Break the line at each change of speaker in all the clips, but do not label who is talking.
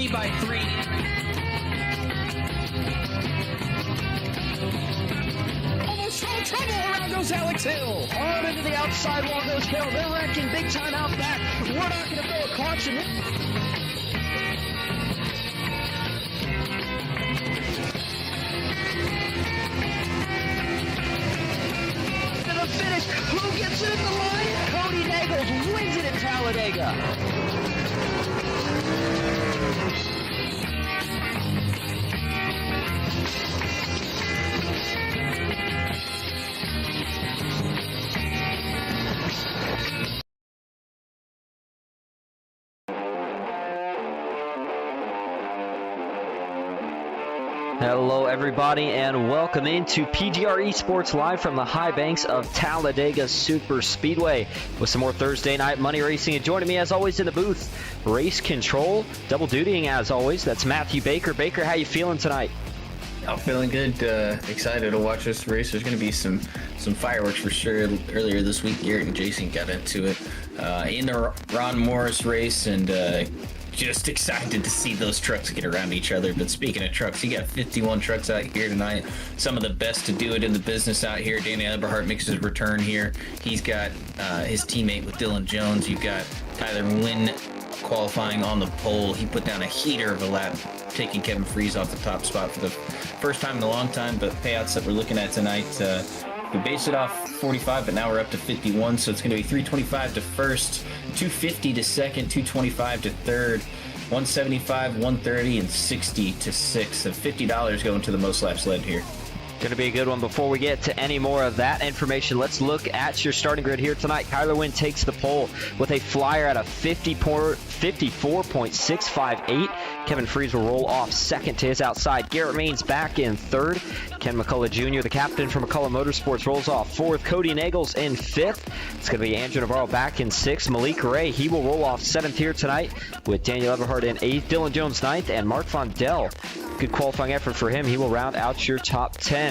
lead by 3.
Almost no trouble. Around goes Alex Hill.
On into the outside wall goes Hill. They're wrecking big time out back. We're not going to throw a caution. To the finish. Who gets it at the line? Cody Nagels wins it in Talladega. Hello everybody and welcome into PGR eSports live from the high banks of Talladega Superspeedway with some more Thursday night money racing. And joining me as always in the booth, race control, double dutying as always, that's Matthew Baker. Baker, how you feeling tonight?
I'm feeling good, excited to watch this race. There's going to be some fireworks for sure. Earlier this week, Garrett and Jason got into it in the Ron Morris race, and just excited to see those trucks get around each other. But speaking of trucks, you got 51 trucks out here tonight. Some of the best to do it in the business out here. Danny Eberhardt makes his return here. He's got his teammate with Dylan Jones. You've got Tyler Wynn qualifying on the pole. He put down a heater of a lap, taking Kevin Freeze off the top spot for the first time in a long time. But payouts that we're looking at tonight, we based it off 45, but now we're up to 51, so it's going to be 325 to first, 250 to second, 225 to third, 175, 130, and 60 to sixth. So $50 going to the most laps led here.
Going to be a good one. Before we get to any more of that information, let's look at your starting grid here tonight. Kyler Wynn takes the pole with a flyer at a 54.658. Kevin Freeze will roll off second to his outside. Garrett Main's back in third. Ken McCullough Jr., the captain from McCullough Motorsports, rolls off fourth. Cody Nagels in fifth. It's going to be Andrew Navarro back in sixth. Malik Ray, he will roll off seventh here tonight with Daniel Eberhardt in eighth. Dylan Jones ninth, and Mark Vondell. Good qualifying effort for him. He will round out your top 10.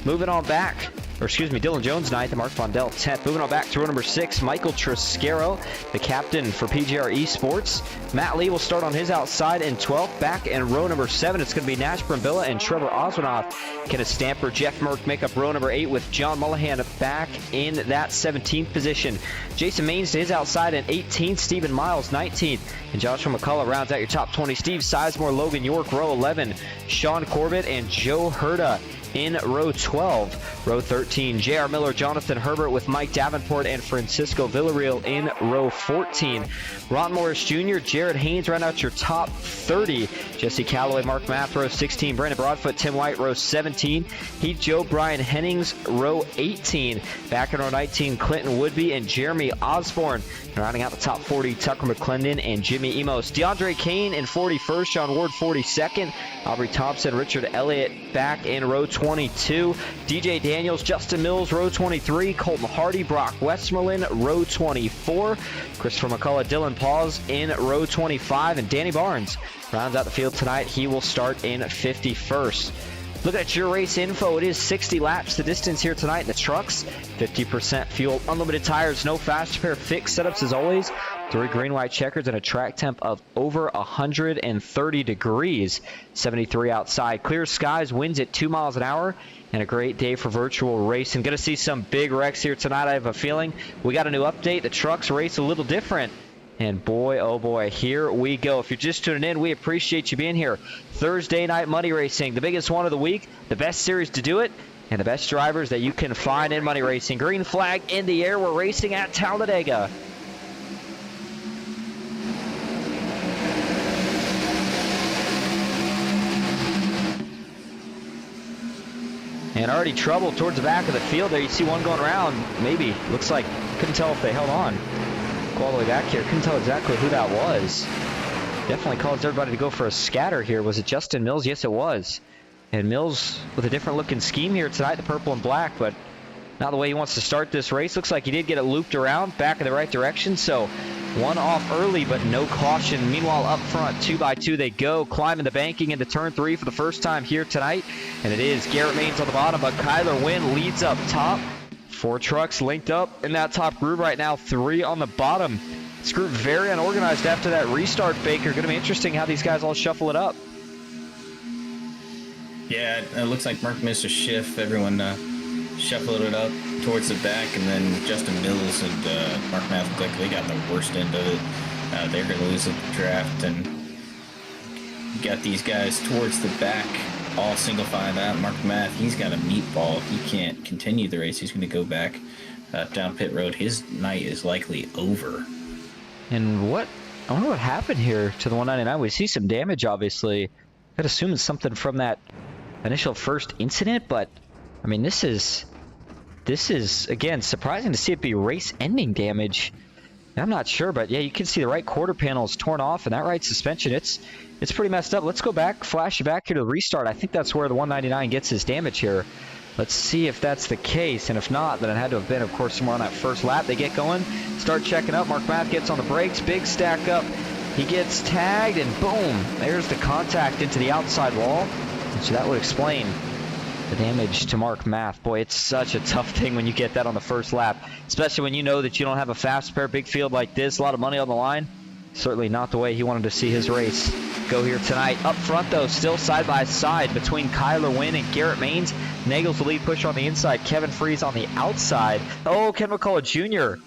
Moving on back, Dylan Jones ninth and Mark Vondell 10th. Moving on back to row number 6, Michael Triscaro, the captain for PGR eSports. Matt Lee will start on his outside in 12th. Back in row number 7, it's going to be Nash Brambilla and Trevor Oswanoff. Kenneth Stamper, Jeff Merck make up row number 8 with John Mullahan back in that 17th position. Jason Maines to his outside in 18th. Stephen Miles 19th. And Joshua McCullough rounds out your top 20. Steve Sizemore, Logan York, row 11. Sean Corbett and Joe Herda in row 12. Row 13, J.R. Miller, Jonathan Herbert with Mike Davenport and Francisco Villarreal in row 14. Ron Morris Jr., Jared Haynes round out your top 30. Jesse Calloway, Mark Math, row 16. Brandon Broadfoot, Tim White, row 17. Heath Joe, Brian Hennings, row 18. Back in row 19, Clinton Woodby and Jeremy Osborne. Rounding out the top 40, Tucker McClendon and Jimmy Emos. DeAndre Kane in 41st, Sean Ward 42nd. Aubrey Thompson, Richard Elliott back in row 22. DJ Daniels, Justin Mills, row 23. Colton Hardy, Brock Westmoreland, row 24. Christopher McCullough, Dylan Paws in row 25. And Danny Barnes rounds out the field tonight. He will start in 51st. Looking at your race info, it is 60 laps the distance here tonight in the trucks. 50% fuel, unlimited tires, no fast pair fixed setups as always. 3 green, white checkers and a track temp of over 130 degrees. 73 outside. Clear skies, winds at 2 miles an hour. And a great day for virtual racing. Going to see some big wrecks here tonight, I have a feeling. We got a new update. The trucks race a little different. And boy, oh boy, here we go. If you're just tuning in, we appreciate you being here. Thursday night money racing, the biggest one of the week, the best series to do it, and the best drivers that you can find in money racing. Green flag in the air. We're racing at Talladega. And already trouble towards the back of the field there. You see one going around. Maybe. Looks like, couldn't tell if they held on. Go all the way back here. Couldn't tell exactly who that was. Definitely caused everybody to go for a scatter here. Was it Justin Mills? Yes, it was. And Mills with a different looking scheme here tonight, the purple and black, but not the way he wants to start this race. Looks like he did get it looped around back in the right direction. So one off early, but no caution. Meanwhile, up front, 2 by 2 they go, climbing the banking into turn 3 for the first time here tonight. And it is Garrett Maines on the bottom, but Kyler Wynn leads up top. 4 trucks linked up in that top group right now, 3 on the bottom. This group very unorganized after that restart, Baker. Going to be interesting how these guys all shuffle it up.
Yeah, it looks like Mark missed a shift. Everyone shuffled it up towards the back, and then Justin Mills and Mark Math look like they got the worst end of it. They're going to lose at the draft, and got these guys towards the back, all single file out. Mark Math, he's got a meatball. He can't continue the race. He's going to go back down pit road. His night is likely over.
And I wonder what happened here to the 199. We see some damage, obviously. I'd assume it's something from that initial first incident, but I mean, this is again surprising to see it be race-ending damage. I'm not sure, but yeah, you can see the right quarter panel is torn off, and that right suspension, it's pretty messed up. Let's go back, flash back here to the restart. I think that's where the 199 gets his damage here. Let's see if that's the case, and if not, then it had to have been, of course, somewhere on that first lap. They get going, start checking up. Mark Math gets on the brakes, big stack up. He gets tagged, and boom, there's the contact into the outside wall. So that would explain the damage to Mark Math. Boy, it's such a tough thing when you get that on the first lap, especially when you know that you don't have a fast spare, big field like this, a lot of money on the line. Certainly not the way he wanted to see his race go here tonight. Up front, though, still side by side between Kyler Wynn and Garrett Maines. Nagels the lead push on the inside, Kevin Freeze on the outside. Oh, Ken McCullough Jr.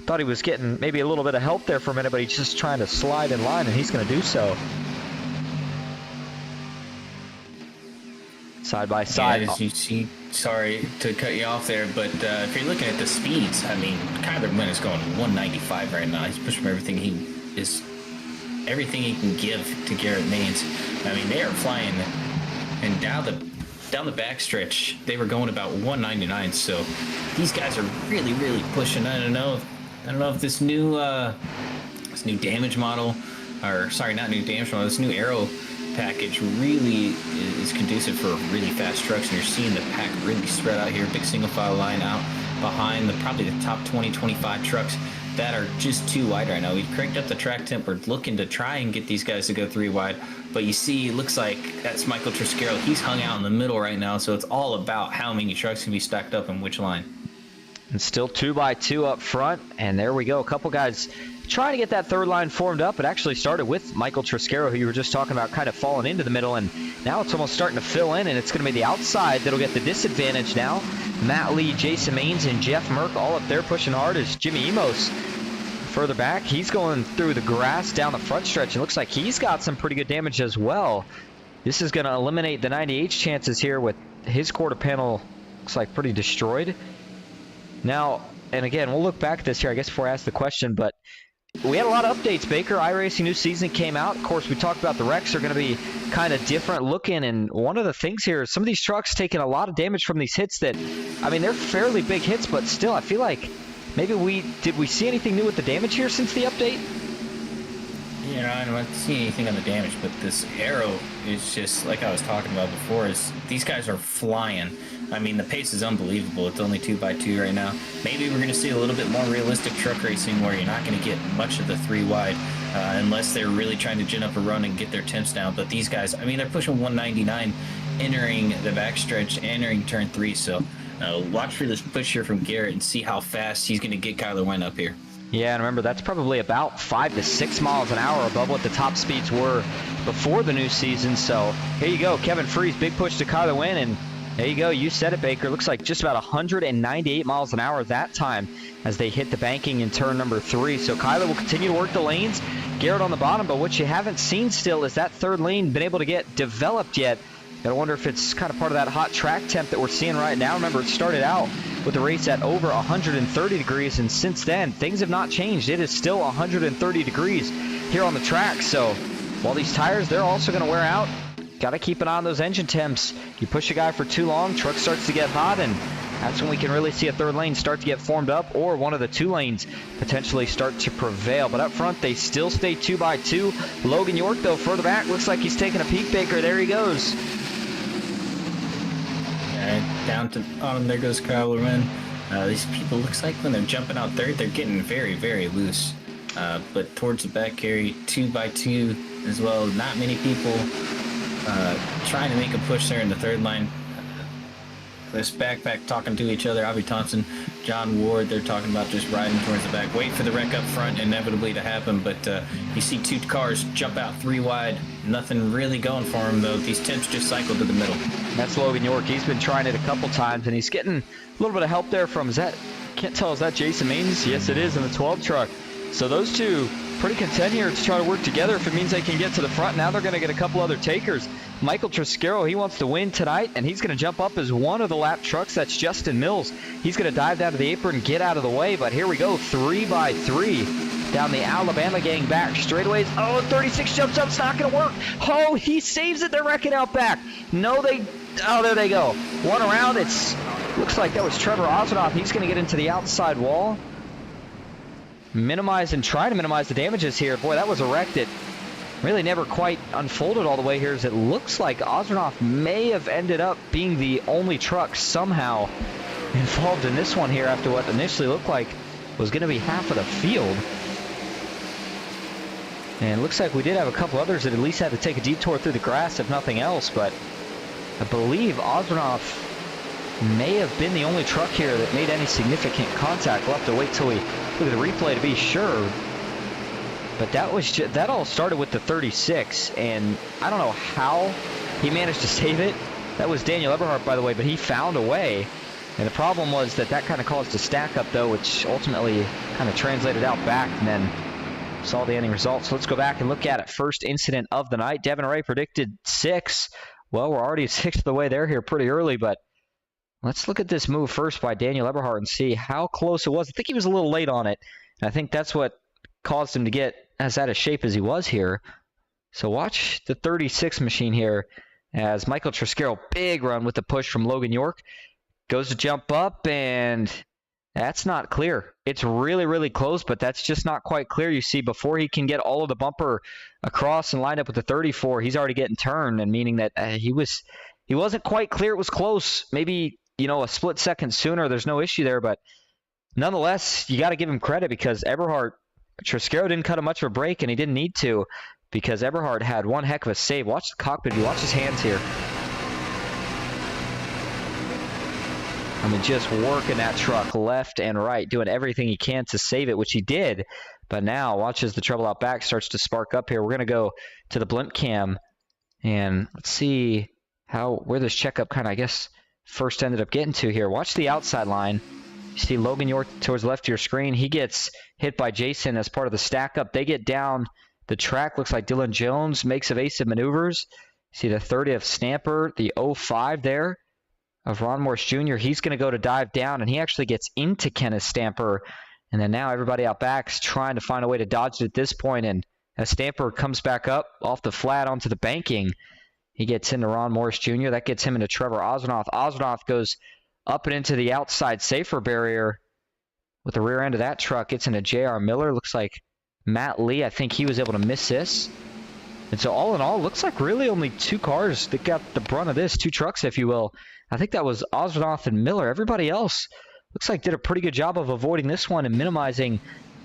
Thought he was getting maybe a little bit of help there for a minute, but he's just trying to slide in line, and he's going to do so. Side by side.
Yeah, as you see, sorry to cut you off there, but if you're looking at the speeds, I mean, Kyler Wynn is going 195 right now. He's pushing everything he can give to Garrett Maines. I mean, they are flying, and down the backstretch, they were going about 199. So these guys are really, really pushing. I don't know if this new damage model, or sorry, not new damage model, this new aero package really is conducive for really fast trucks, and you're seeing the pack really spread out here. Big single file line out behind probably the top 20-25 trucks that are just too wide right now. We've cranked up the track temp. We're looking to try and get these guys to go 3 wide, but you see, it looks like that's Michael Triscaro. He's hung out in the middle right now, so it's all about how many trucks can be stacked up in which line.
And still 2x2 up front, and there we go. A couple guys trying to get that third line formed up. It actually started with Michael Triscaro, who you were just talking about, kind of falling into the middle, and now it's almost starting to fill in, and it's going to be the outside that'll get the disadvantage now. Matt Lee, Jason Maines, and Jeff Merck all up there pushing hard as Jimmy Emos further back. He's going through the grass down the front stretch, and looks like he's got some pretty good damage as well. This is going to eliminate the 98's chances here with his quarter panel, looks like pretty destroyed. Now, and again, we'll look back at this here, I guess, before I ask the question, but we had a lot of updates, Baker. iRacing new season came out. Of course, we talked about the wrecks are going to be kind of different looking, and one of the things here is some of these trucks taking a lot of damage from these hits that, I mean, they're fairly big hits, but still, I feel like maybe did we see anything new with the damage here since the update?
Yeah, I don't see anything on the damage, but this aero is just, like I was talking about before, is these guys are flying. I mean, the pace is unbelievable. It's only 2x2 right now. Maybe we're going to see a little bit more realistic truck racing where you're not going to get much of the 3 wide unless they're really trying to gin up a run and get their temps down. But these guys, I mean, they're pushing 199 entering the backstretch, entering turn 3. So watch for this push here from Garrett and see how fast he's going to get Kyler Wynn up here.
Yeah, and remember, that's probably about 5 to 6 miles an hour above what the top speeds were before the new season. So here you go, Kevin Freeze, big push to Kyler Wynn, and there you go. You said it, Baker. Looks like just about 198 miles an hour that time as they hit the banking in turn number 3. So Kyler will continue to work the lanes. Garrett on the bottom, but what you haven't seen still is that third lane been able to get developed yet. I wonder if it's kind of part of that hot track temp that we're seeing right now. Remember, it started out with the race at over 130 degrees, and since then, things have not changed. It is still 130 degrees here on the track. So while these tires, they're also going to wear out, got to keep an eye on those engine temps. You push a guy for too long, truck starts to get hot, and that's when we can really see a third lane start to get formed up, or one of the 2 lanes potentially start to prevail. But up front, they still stay 2x2. Logan York, though, further back, looks like he's taking a peek, Baker. There he goes.
Down to the bottom, there goes Kyler Wynn. These people, looks like when they're jumping out third, they're getting very, very loose. But towards the back carry, 2x2 as well. Not many people trying to make a push there in the third line. this backpack talking to each other. Avi Thompson, John Ward, they're talking about just riding towards the back. Wait for the wreck up front inevitably to happen, but you see 2 cars jump out 3 wide. Nothing really going for him, though. These temps just cycled to the middle. That's
Logan York. He's been trying it a couple times, and he's getting a little bit of help there from, can't tell, is that Jason Maines? Yes, it is, in the 12 truck. So those two pretty content here to try to work together if it means they can get to the front. Now they're going to get a couple other takers. Michael Triscaro, he wants to win tonight, and he's going to jump up as one of the lap trucks. That's Justin Mills. He's going to dive down to the apron and get out of the way, but here we go, 3 by 3 down the Alabama gang back straightaways. Oh, 36 jumps up. It's not going to work. Oh, he saves it. They're wrecking out back. No, oh, there they go. One around. Looks like that was Trevor Ozanoff. He's going to get into the outside wall. Try to minimize the damages here. Boy, that was a wreck that really never quite unfolded all the way here, as it looks like Ozanoff may have ended up being the only truck somehow involved in this one here after what initially looked like was going to be half of the field. And it looks like we did have a couple others that at least had to take a detour through the grass, if nothing else, but I believe Ozanoff may have been the only truck here that made any significant contact. We'll have to wait till we look at the replay to be sure. But that all started with the 36, and I don't know how he managed to save it. That was Daniel Eberhardt, by the way, but he found a way. And the problem was that kind of caused a stack up, though, which ultimately kind of translated out back, and then saw the ending results. So let's go back and look at it. First incident of the night. Devin Ray predicted 6. Well, we're already 6th of the way there here pretty early, but let's look at this move first by Daniel Eberhardt and see how close it was. I think he was a little late on it. And I think that's what caused him to get as out of shape as he was here. So watch the 36 machine here as Michael Triscaro, big run with the push from Logan York. Goes to jump up, and that's not clear. It's really, really close, but that's just not quite clear. You see, before he can get all of the bumper across and lined up with the 34, he's already getting turned, and meaning that he wasn't quite clear. It was close. Maybe, a split second sooner. There's no issue there, but nonetheless, you got to give him credit because Triscaro didn't cut him much of a break, and he didn't need to because Eberhardt had one heck of a save. Watch the cockpit view. Watch his hands here. I mean, just working that truck left and right, doing everything he can to save it, which he did. But now, watch as the trouble out back starts to spark up here. We're going to go to the blimp cam, and let's see where this checkup kind of, I guess, first ended up getting to here. Watch the outside line. You see Logan York towards the left of your screen. He gets hit by Jason as part of the stack up. They get down the track. Looks like Dylan Jones makes evasive maneuvers. See the 30 of Stamper, the 05 there of Ron Morris Jr. He's going to go to dive down, and he actually gets into Kenneth Stamper. And then now everybody out back's trying to find a way to dodge it at this point. And as Stamper comes back up off the flat onto the banking, he gets into Ron Morris Jr. That gets him into Trevor Ozanoff. Ozanoff goes up and into the outside safer barrier with the rear end of that truck. Gets into J.R. Miller. Looks like Matt Lee, I think he was able to miss this. And so all in all, looks like really only 2 cars that got the brunt of this, 2 trucks, if you will. I think that was Ozanoff and Miller. Everybody else looks like did a pretty good job of avoiding this one and minimizing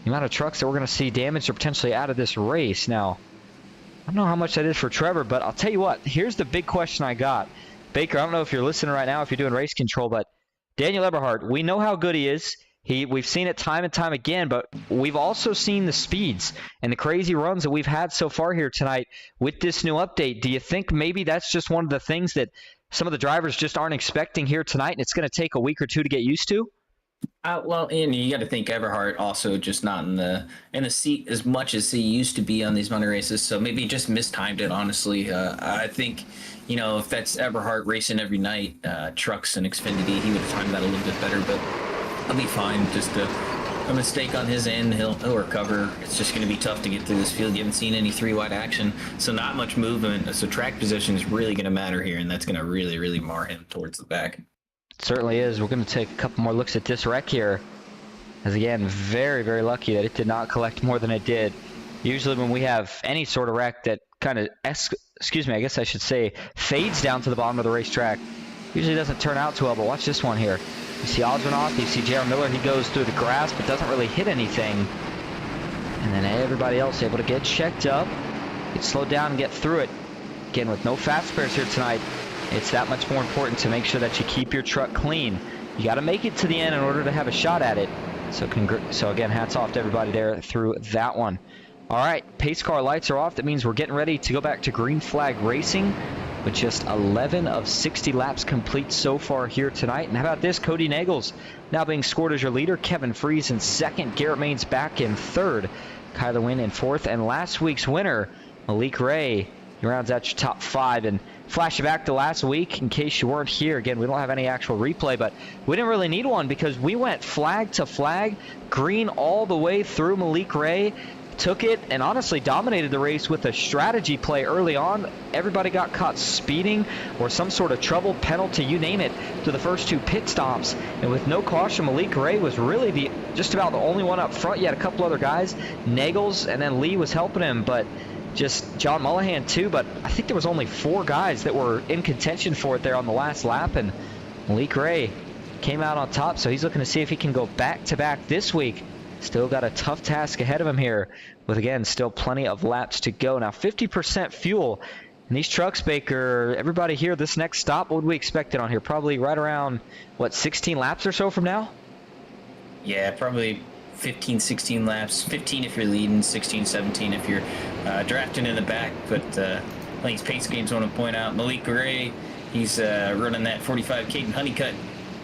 the amount of trucks that we're going to see damaged or potentially out of this race. Now, I don't know how much that is for Trevor, but I'll tell you what, here's the big question I got. Baker, I don't know if you're listening right now, if you're doing race control, but Daniel Eberhardt, we know how good he is. We've seen it time and time again, but we've also seen the speeds and the crazy runs that we've had so far here tonight with this new update. Do you think maybe that's just one of the things that some of the drivers just aren't expecting here tonight, and it's going to take a week or two to get used to?
Well, and you got to think Eberhardt also just not in the seat as much as he used to be on these Monday races, so maybe just mistimed it, honestly. I think, if that's Eberhardt racing every night, trucks and Xfinity, he would have timed that a little bit better, but he'll be fine. Just a mistake on his end, he'll recover. It's just going to be tough to get through this field. You haven't seen any 3-wide action, so not much movement. So track position is really going to matter here, and that's going to really, really mar him towards the back.
It certainly is. We're going to take a couple more looks at this wreck here. As again, very, very lucky that it did not collect more than it did. Usually when we have any sort of wreck that kind of, I guess I should say, fades down to the bottom of the racetrack, usually doesn't turn out too well, but watch this one here. You see Ozanoff, you see J.R. Miller, he goes through the grass but doesn't really hit anything. And then everybody else able to get checked up, get slowed down and get through it. Again, with no fast spares here tonight, it's that much more important to make sure that you keep your truck clean. You got to make it to the end in order to have a shot at it. So again, hats off to everybody there through that one. All right, pace car lights are off. That means we're getting ready to go back to green flag racing with just 11 of 60 laps complete so far here tonight. And how about this? Cody Nagels now being scored as your leader. Kevin Fries in second. Garrett Maines back in third. Kyler Wynn in fourth. And last week's winner, Malik Ray, rounds out your top 5. And flash you back to last week in case you weren't here. Again, we don't have any actual replay, but we didn't really need one because we went flag to flag, green all the way through. Malik Ray took it and honestly dominated the race with a strategy play early on. Everybody got caught speeding or some sort of trouble, penalty, you name it, to the first 2 pit stops. And with no caution, Malik Ray was really just about the only one up front. You had a couple other guys, Nagels, and then Lee was helping him, but just John Mullahan too. But I think there was only 4 guys that were in contention for it there on the last lap, and Malik Ray came out on top. So he's looking to see if he can go back-to-back this week. Still got a tough task ahead of him here with, again, still plenty of laps to go. Now, 50% fuel in these trucks, Baker. Everybody here, this next stop, what would we expect it on here? Probably right around, what, 16 laps or so from now?
Yeah, probably 15, 16 laps. 15 if you're leading, 16, 17 if you're drafting in the back. But I think these pace games, I want to point out, Malik Ray, he's running that 45 Caden Honeycutt.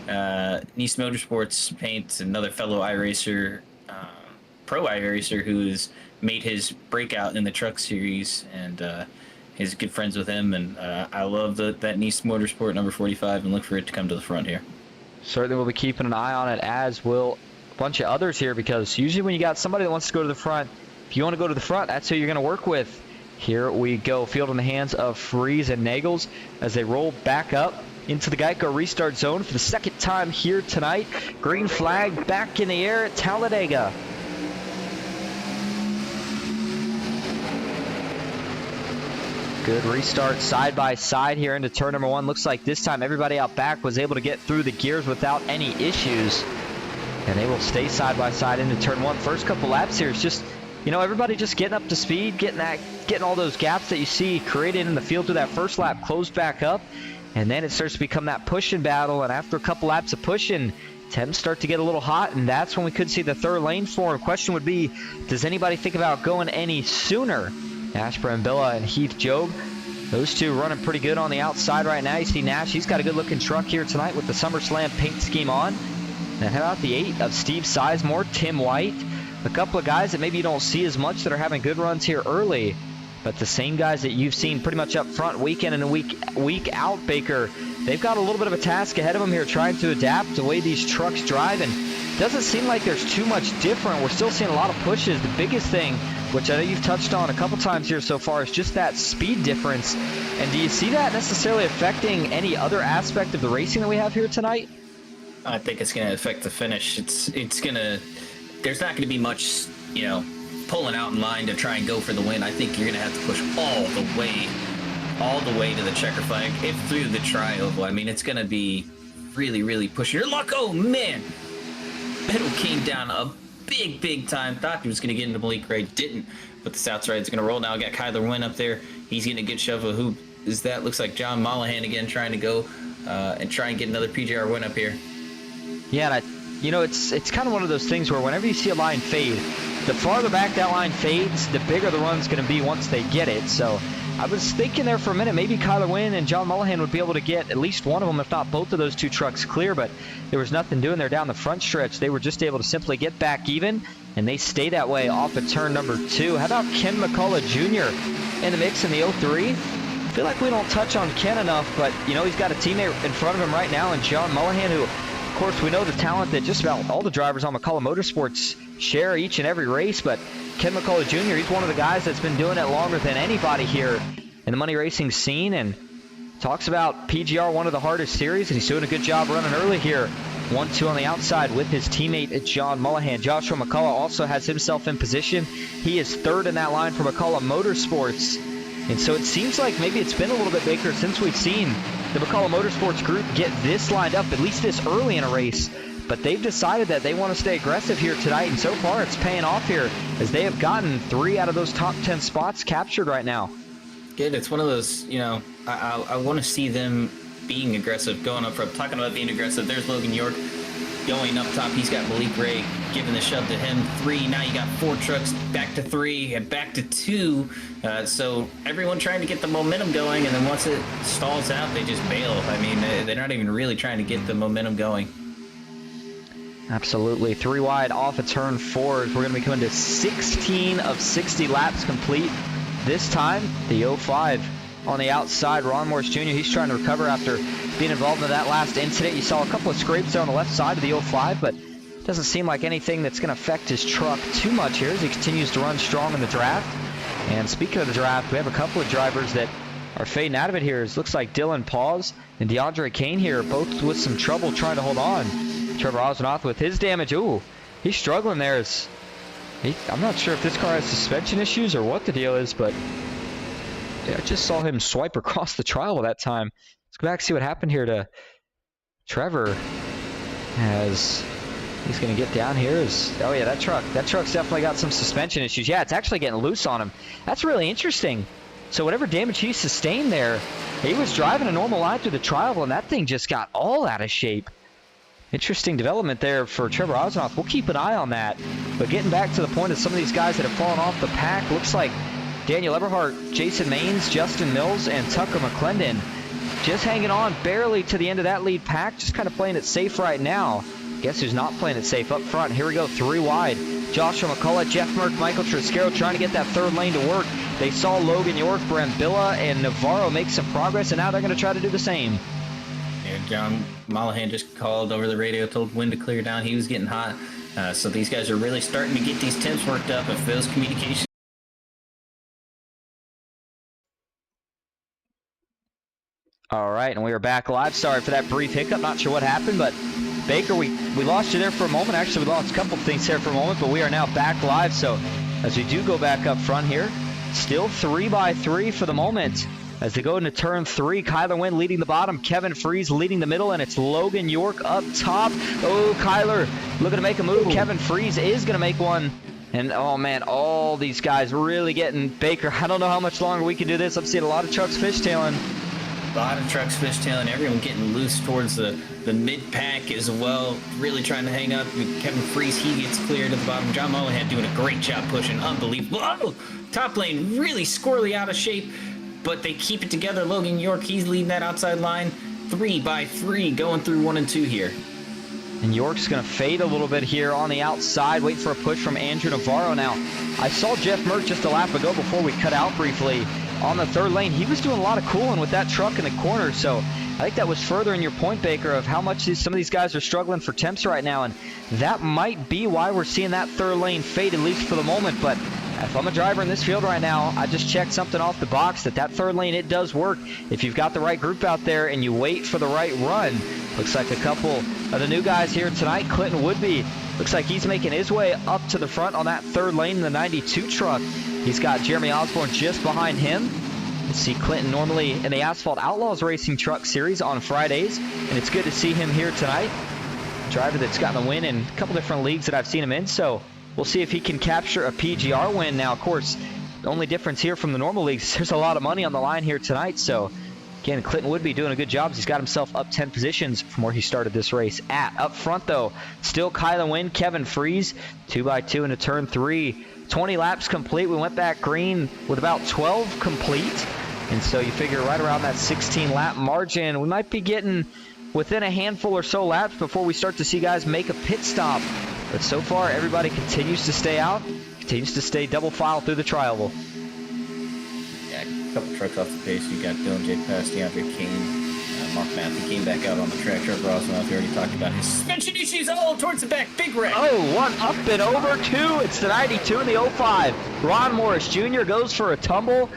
Nice Motorsports paint, another fellow iRacer, pro iRacer who's made his breakout in the truck series, and he's good friends with him. And I love that Nice Motorsport number 45 and look for it to come to the front here.
Certainly we'll be keeping an eye on it, as will a bunch of others here, because usually when you got somebody that wants to go to the front, if you want to go to the front, that's who you're going to work with. Here we go, field in the hands of Fries and Nagels as they roll back up into the Geico restart zone for the second time here tonight. Green flag back in the air at Talladega. Good restart side by side here into turn number 1. Looks like this time everybody out back was able to get through the gears without any issues. And they will stay side by side into turn 1. First couple laps here is just, you know, everybody just getting up to speed, getting all those gaps that you see created in the field through that first lap closed back up. And then it starts to become that pushing battle. And after a couple laps of pushing, temps start to get a little hot. And that's when we could see the third lane form. Question would be, does anybody think about going any sooner? Ashburn Billa and Heath Job, those two running pretty good on the outside right now. You see Nash, he's got a good looking truck here tonight with the SummerSlam paint scheme on. And how about the 8 of Steve Sizemore, Tim White, a couple of guys that maybe you don't see as much that are having good runs here early, but the same guys that you've seen pretty much up front week in and week out, Baker, they've got a little bit of a task ahead of them here trying to adapt the way these trucks drive, and it doesn't seem like there's too much different. We're still seeing a lot of pushes. The biggest thing, which I know you've touched on a couple times here so far, is just that speed difference. And do you see that necessarily affecting any other aspect of the racing that we have here tonight?
I think it's going to affect the finish. It's going to, there's not going to be much, you know, pulling out in line to try and go for the win. I think you're going to have to push all the way to the checker flag, if through the tri-oval. I mean, it's going to be really, really pushing your luck. Oh, man. Pedal came down a big time. Thought he was going to get into Malik Ray. Didn't. But the outside is going to roll now. Got Kyler Wynn up there. He's going to get shove. Who is that? Looks like John Mullahan again trying to go and try and get another PGR win up here.
Yeah, and you know, it's kind of one of those things where whenever you see a line fade, the farther back that line fades, the bigger the run's going to be once they get it. So I was thinking there for a minute, maybe Kyler Wynn and John Mullahan would be able to get at least one of them, if not both of those two trucks clear, but there was nothing doing there down the front stretch. They were just able to simply get back even, and they stay that way off at turn number 2. How about Ken McCullough Jr. in the mix in the 03? I feel like we don't touch on Ken enough, but, you know, he's got a teammate in front of him right now, and John Mullahan, who, of course, we know the talent that just about all the drivers on McCullough Motorsports share each and every race, but Ken McCullough Jr., he's one of the guys that's been doing it longer than anybody here in the money racing scene, and talks about PGR, one of the hardest series, and he's doing a good job running early here. 1-2 on the outside with his teammate John Mullahan. Joshua McCullough also has himself in position. He is third in that line for McCullough Motorsports. And so it seems like maybe it's been a little bit, Baker, since we've seen the McCullough Motorsports group get this lined up, at least this early in a race. But they've decided that they want to stay aggressive here tonight, and so far it's paying off here as they have gotten 3 out of those top 10 spots captured right now.
Good. It's one of those, you know, I want to see them being aggressive, going up front. Talking about being aggressive, there's Logan York going up top. He's got Malik Ray giving the shove to him. 3, now you got 4 trucks, back to 3, and back to 2. So everyone trying to get the momentum going, and then once it stalls out, they just bail. I mean, they're not even really trying to get the momentum going.
Absolutely. 3 wide off of turn 4. We're going to be coming to 16 of 60 laps complete. This time, the 05 on the outside. Ron Morris Jr., he's trying to recover after being involved in that last incident. You saw a couple of scrapes there on the left side of the 05, but it doesn't seem like anything that's going to affect his truck too much here as he continues to run strong in the draft. And speaking of the draft, we have a couple of drivers that are fading out of it here. It looks like Dylan Paws and DeAndre Kane here, both with some trouble trying to hold on. Trevor Osnoth with his damage. Ooh, he's struggling there. I'm not sure if this car has suspension issues or what the deal is, but yeah, I just saw him swipe across the trial that time. Let's go back and see what happened here to Trevor as he's going to get down here. Oh yeah, that truck's definitely got some suspension issues. Yeah, it's actually getting loose on him. That's really interesting. So whatever damage he sustained there, he was driving a normal line through the trial, and that thing just got all out of shape. Interesting development there for Trevor Osnoth. We'll keep an eye on that. But getting back to the point of some of these guys that have fallen off the pack, looks like Daniel Eberhardt, Jason Maines, Justin Mills, and Tucker McClendon just hanging on barely to the end of that lead pack, just kind of playing it safe right now. Guess who's not playing it safe up front? Here we go, 3 wide. Joshua McCullough, Jeff Merck, Michael Triscaro trying to get that third lane to work. They saw Logan York, Brambilla, and Navarro make some progress, and now they're going to try to do the same.
And John Mollahan just called over the radio, told wind to clear down. He was getting hot. So these guys are really starting to get these temps worked up. If those communications...
All right, and we are back live. Sorry for that brief hiccup. Not sure what happened, but Baker, we lost you there for a moment. Actually, we lost a couple things there for a moment, but we are now back live. So as we do go back up front here, still 3x3 for the moment. As they go into turn 3, Kyler Wynn leading the bottom, Kevin Freeze leading the middle, and it's Logan York up top. Oh, Kyler looking to make a move. Ooh. Kevin Freeze is going to make one. And, oh, man, all these guys really getting Baker. I don't know how much longer we can do this. I'm seeing a lot of trucks fishtailing.
A lot of trucks fishtailing, everyone getting loose towards the mid-pack as well, really trying to hang up. Kevin Freeze, he gets clear to the bottom. John Mollahan doing a great job pushing, unbelievable. Oh, top lane really squirrely out of shape, but they keep it together. Logan York, he's leading that outside line. 3x3 going through 1 and 2 here.
And York's going to fade a little bit here on the outside, wait for a push from Andrew Navarro. Now, I saw Jeff Merck just a lap ago before we cut out briefly on the third lane. He was doing a lot of cooling with that truck in the corner, so I think that was furthering your point, Baker, of how much some of these guys are struggling for temps right now, and that might be why we're seeing that third lane fade, at least for the moment. But if I'm a driver in this field right now, I just checked something off the box, that third lane, it does work if you've got the right group out there and you wait for the right run. Looks like a couple of the new guys here tonight. Clinton Woodby looks like he's making his way up to the front on that third lane in the 92 truck. He's got Jeremy Osborne just behind him. Let's see Clinton normally in the Asphalt Outlaws Racing Truck Series on Fridays, and it's good to see him here tonight. A driver that's gotten a win in a couple different leagues that I've seen him in, so we'll see if he can capture a PGR win. Now, of course, the only difference here from the normal leagues, there's a lot of money on the line here tonight, so again, Clinton Woodby doing a good job. He's got himself up 10 positions from where he started this race at. Up front, though, still Kyler Wynn, Kevin Freeze, 2x2 into turn 3. 20 laps complete. We went back green with about 12 complete. And so you figure right around that 16-lap margin, we might be getting within a handful or so laps before we start to see guys make a pit stop. But so far, everybody continues to stay out, continues to stay double file through the trial.
Yeah, a couple trucks off the pace. You got Dylan J. Pass, DeAndre Kane, Mark Matthew came back out on the track. Trevor Osnoth, we already talked about his suspension issues. Oh, towards the back, big wreck.
Oh, one up and over, 2. It's the 92 and the 05. Ron Morris Jr. goes for a tumble.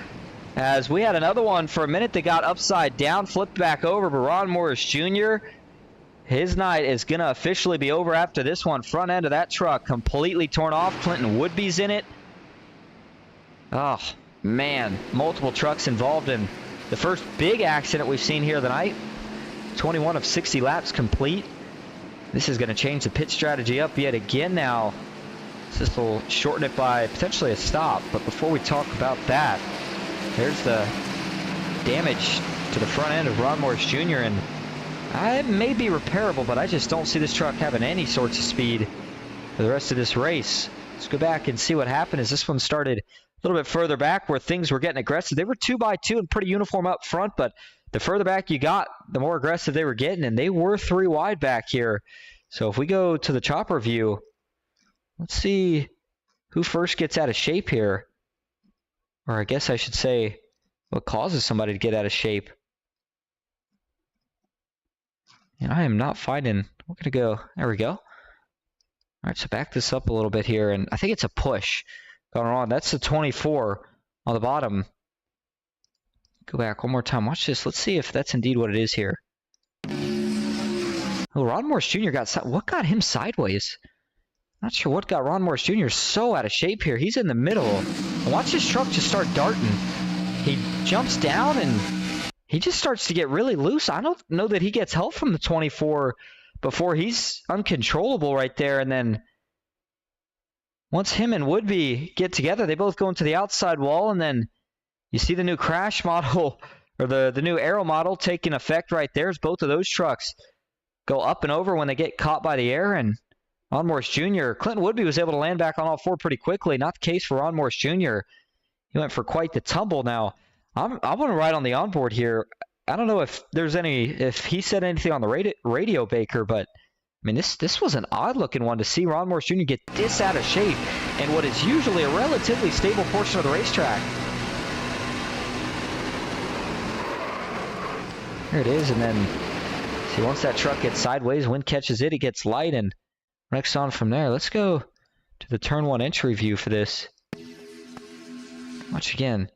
As we had another one for a minute that got upside down, flipped back over, but Ron Morris Jr., his night is going to officially be over after this one. Front end of that truck completely torn off. Clinton Woodby's in it. Oh, man. Multiple trucks involved in the first big accident we've seen here tonight. 21 of 60 laps complete. This is going to change the pit strategy up yet again now. This will shorten it by potentially a stop. But before we talk about that, there's the damage to the front end of Ron Morris Jr. and it may be repairable, but I just don't see this truck having any sorts of speed for the rest of this race. Let's go back and see what happened as this one started a little bit further back where things were getting aggressive. They were 2x2 and pretty uniform up front, but the further back you got, the more aggressive they were getting, and they were 3 wide back here. So if we go to the chopper view, let's see who first gets out of shape here. Or I guess I should say what causes somebody to get out of shape. And I am not finding, we're going to go, there we go. All right, so back this up a little bit here, and I think it's a push going on. That's the 24 on the bottom. Go back one more time. Watch this. Let's see if that's indeed what it is here. Oh, Ron Morris Jr. what got him sideways? Not sure what got Ron Morris Jr. so out of shape here. He's in the middle. And watch this truck just start darting. He jumps down and he just starts to get really loose. I don't know that he gets help from the 24 before he's uncontrollable right there. And then once him and Woodby get together, they both go into the outside wall. And then you see the new crash model or the new aero model taking effect right there as both of those trucks go up and over when they get caught by the air. And Ron Morris Jr., Clinton Woodby was able to land back on all 4 pretty quickly. Not the case for Ron Morris Jr. He went for quite the tumble. Now, I'm going to ride on the onboard here. I don't know if he said anything on the radio, Baker, but I mean, this was an odd-looking one to see Ron Morris Jr. get this out of shape in what is usually a relatively stable portion of the racetrack. There it is, and then see once that truck gets sideways, wind catches it, it gets light, and wrecks on from there. Let's go to the turn 1 entry view for this. Watch again.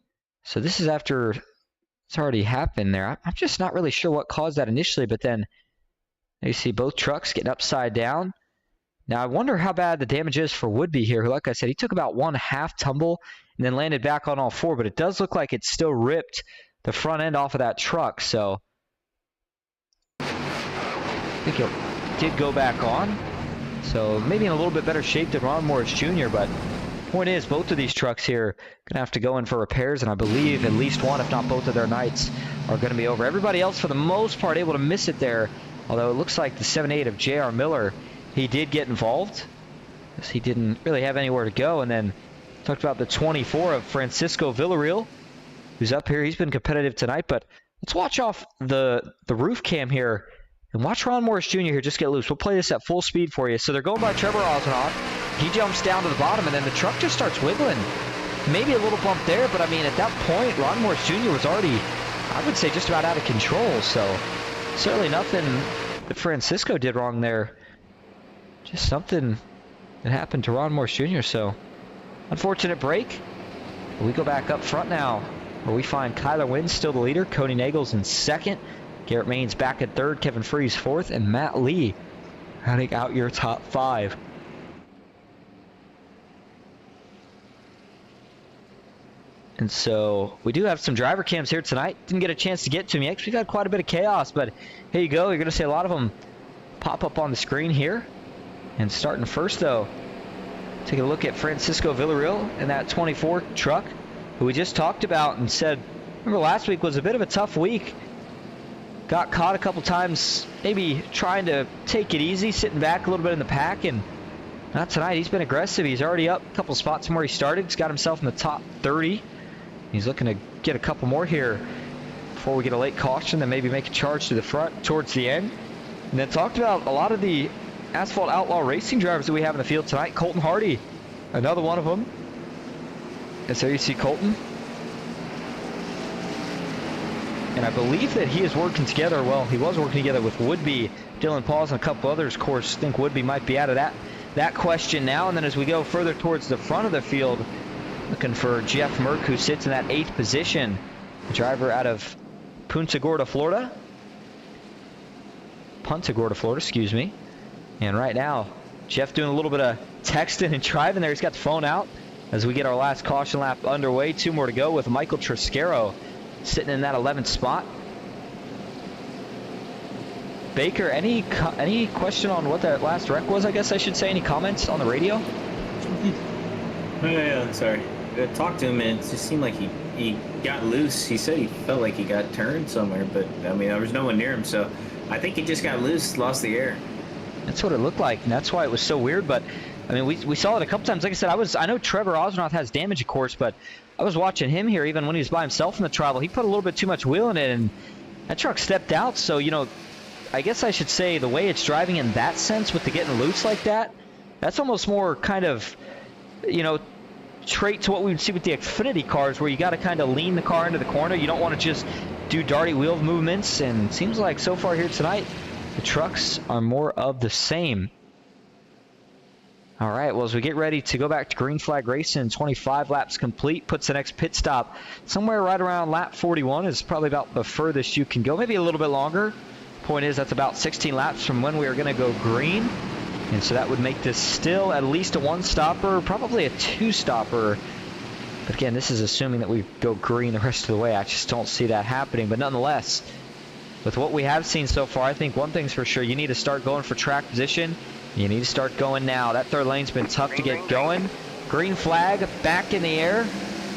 So this is after it's already happened there. I'm just not really sure what caused that initially, but then you see both trucks getting upside down. Now I wonder how bad the damage is for Woodby here, who, like I said, he took about 1/2 tumble and then landed back on all 4, but it does look like it still ripped the front end off of that truck, so I think it did go back on. So maybe in a little bit better shape than Ron Morris Jr., but point is, both of these trucks here going to have to go in for repairs, and I believe at least one, if not both of their nights are going to be over. Everybody else, for the most part, able to miss it there, although it looks like the 7-8 of J.R. Miller, he did get involved, because he didn't really have anywhere to go. And then talked about the 24 of Francisco Villarreal, who's up here. He's been competitive tonight, but let's watch off the roof cam here and watch Ron Morris Jr. here just get loose. We'll play this at full speed for you. So they're going by Trevor Osnoff. He jumps down to the bottom, and then the truck just starts wiggling. Maybe a little bump there, but I mean, at that point, Ron Morris Jr. was already, I would say, just about out of control. So certainly nothing that Francisco did wrong there. Just something that happened to Ron Morris Jr. So unfortunate break. But we go back up front now, where we find Kyler Wynn still the leader, Cody Nagels in second, Garrett Maines back at third, Kevin Freese fourth, and Matt Lee rounding out your top 5. And so we do have some driver cams here tonight. Didn't get a chance to get to them yet because we've had quite a bit of chaos, but here you go. You're going to see a lot of them pop up on the screen here. And starting first, though, take a look at Francisco Villarreal in that 24 truck, who we just talked about and said, remember last week was a bit of a tough week. Got caught a couple times, maybe trying to take it easy, sitting back a little bit in the pack, and not tonight. He's been aggressive. He's already up a couple spots from where he started. He's got himself in the top 30. He's looking to get a couple more here before we get a late caution, then maybe make a charge to the front towards the end. And then talked about a lot of the Asphalt Outlaw Racing drivers that we have in the field tonight. Colton Hardy, another one of them. And so you see Colton. And I believe that he is working together, well, he was working together with Woodby, Dylan Pauls, and a couple others. Of course, I think Woodby might be out of that question now. And then as we go further towards the front of the field, looking for Jeff Merck, who sits in that 8th position, a driver out of Punta Gorda, Florida, excuse me. And right now, Jeff doing a little bit of texting and driving there. He's got the phone out as we get our last caution lap underway. 2 more to go with Michael Triscaro sitting in that 11th spot. Baker, any question on what that last wreck was, I guess I should say? Any comments on the radio?
Yeah, sorry.
talked to him, and it just seemed like he got loose. He said he felt like he got turned somewhere, but I mean, there was no one near him, so I think he just got loose, lost the air.
That's what it looked like, and that's why it was so weird. But I mean, we saw it a couple times. Like I said, I know Trevor Osnoth has damage, of course, but I was watching him here even when he was by himself in the travel. He put a little bit too much wheel in it, and that truck stepped out. So, you know, I guess I should say the way it's driving in that sense with the getting loose like that, that's almost more kind of, you know, trait to what we would see with the Xfinity cars, where you got to kind of lean the car into the corner. You don't want to just do darty wheel movements, and it seems like so far here tonight, the trucks are more of the same. All right, well, as we get ready to go back to green flag racing, 25 laps complete, puts the next pit stop somewhere right around lap 41 is probably about the furthest you can go, maybe a little bit longer. Point is, that's about 16 laps from when we are going to go green, and so that would make this still at least a one-stopper, probably a two-stopper. But again, this is assuming that we go green the rest of the way. I just don't see that happening, but nonetheless, with what we have seen so far, I think one thing's for sure, you need to start going for track position. You need to start going now. That third lane's been tough to get going. Green flag back in the air,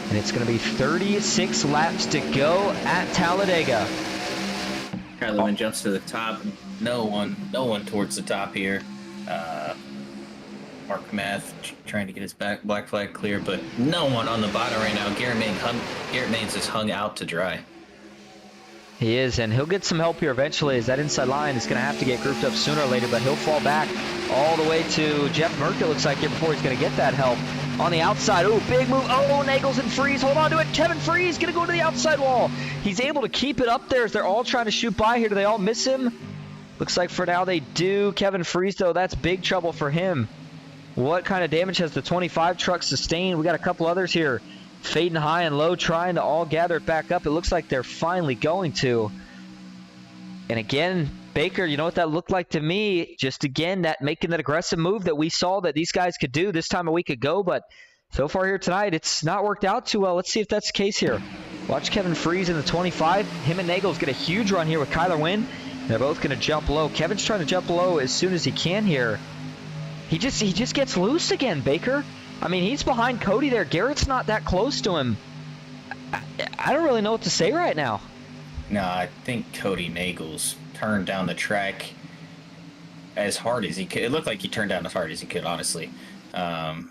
and it's going to be 36 laps to go at Talladega.
Kyler Lewin jumps to the top. No one towards the top here. Mark Math trying to get his black flag clear, but no one on the bottom right now. Garrett Maines is hung out to dry.
He is, and he'll get some help here eventually, as that inside line is going to have to get grouped up sooner or later, but he'll fall back all the way to Jeff Merck, it looks like, here before he's going to get that help. On the outside, ooh, big move. Oh, Nagels and Freeze, hold on to it. Kevin Freeze going to go to the outside wall. He's able to keep it up there as they're all trying to shoot by here. Do they all miss him? Looks like for now they do. Kevin Freeze, though, that's big trouble for him. What kind of damage has the 25 truck sustained? We got a couple others here fading high and low, trying to all gather it back up. It looks like they're finally going to. And again, Baker, you know what that looked like to me? Just again, that making that aggressive move that we saw that these guys could do this time a week ago. But so far here tonight, it's not worked out too well. Let's see if that's the case here. Watch Kevin Freeze in the 25. Him and Nagels get a huge run here with Kyler Wynn. They're both going to jump low. Kevin's trying to jump low as soon as he can here. He just gets loose again, Baker. I mean, he's behind Cody there. Garrett's not that close to him. I don't really know what to say right now.
No, I think Cody Nagels turned down the track as hard as he could. It looked like he turned down as hard as he could, honestly.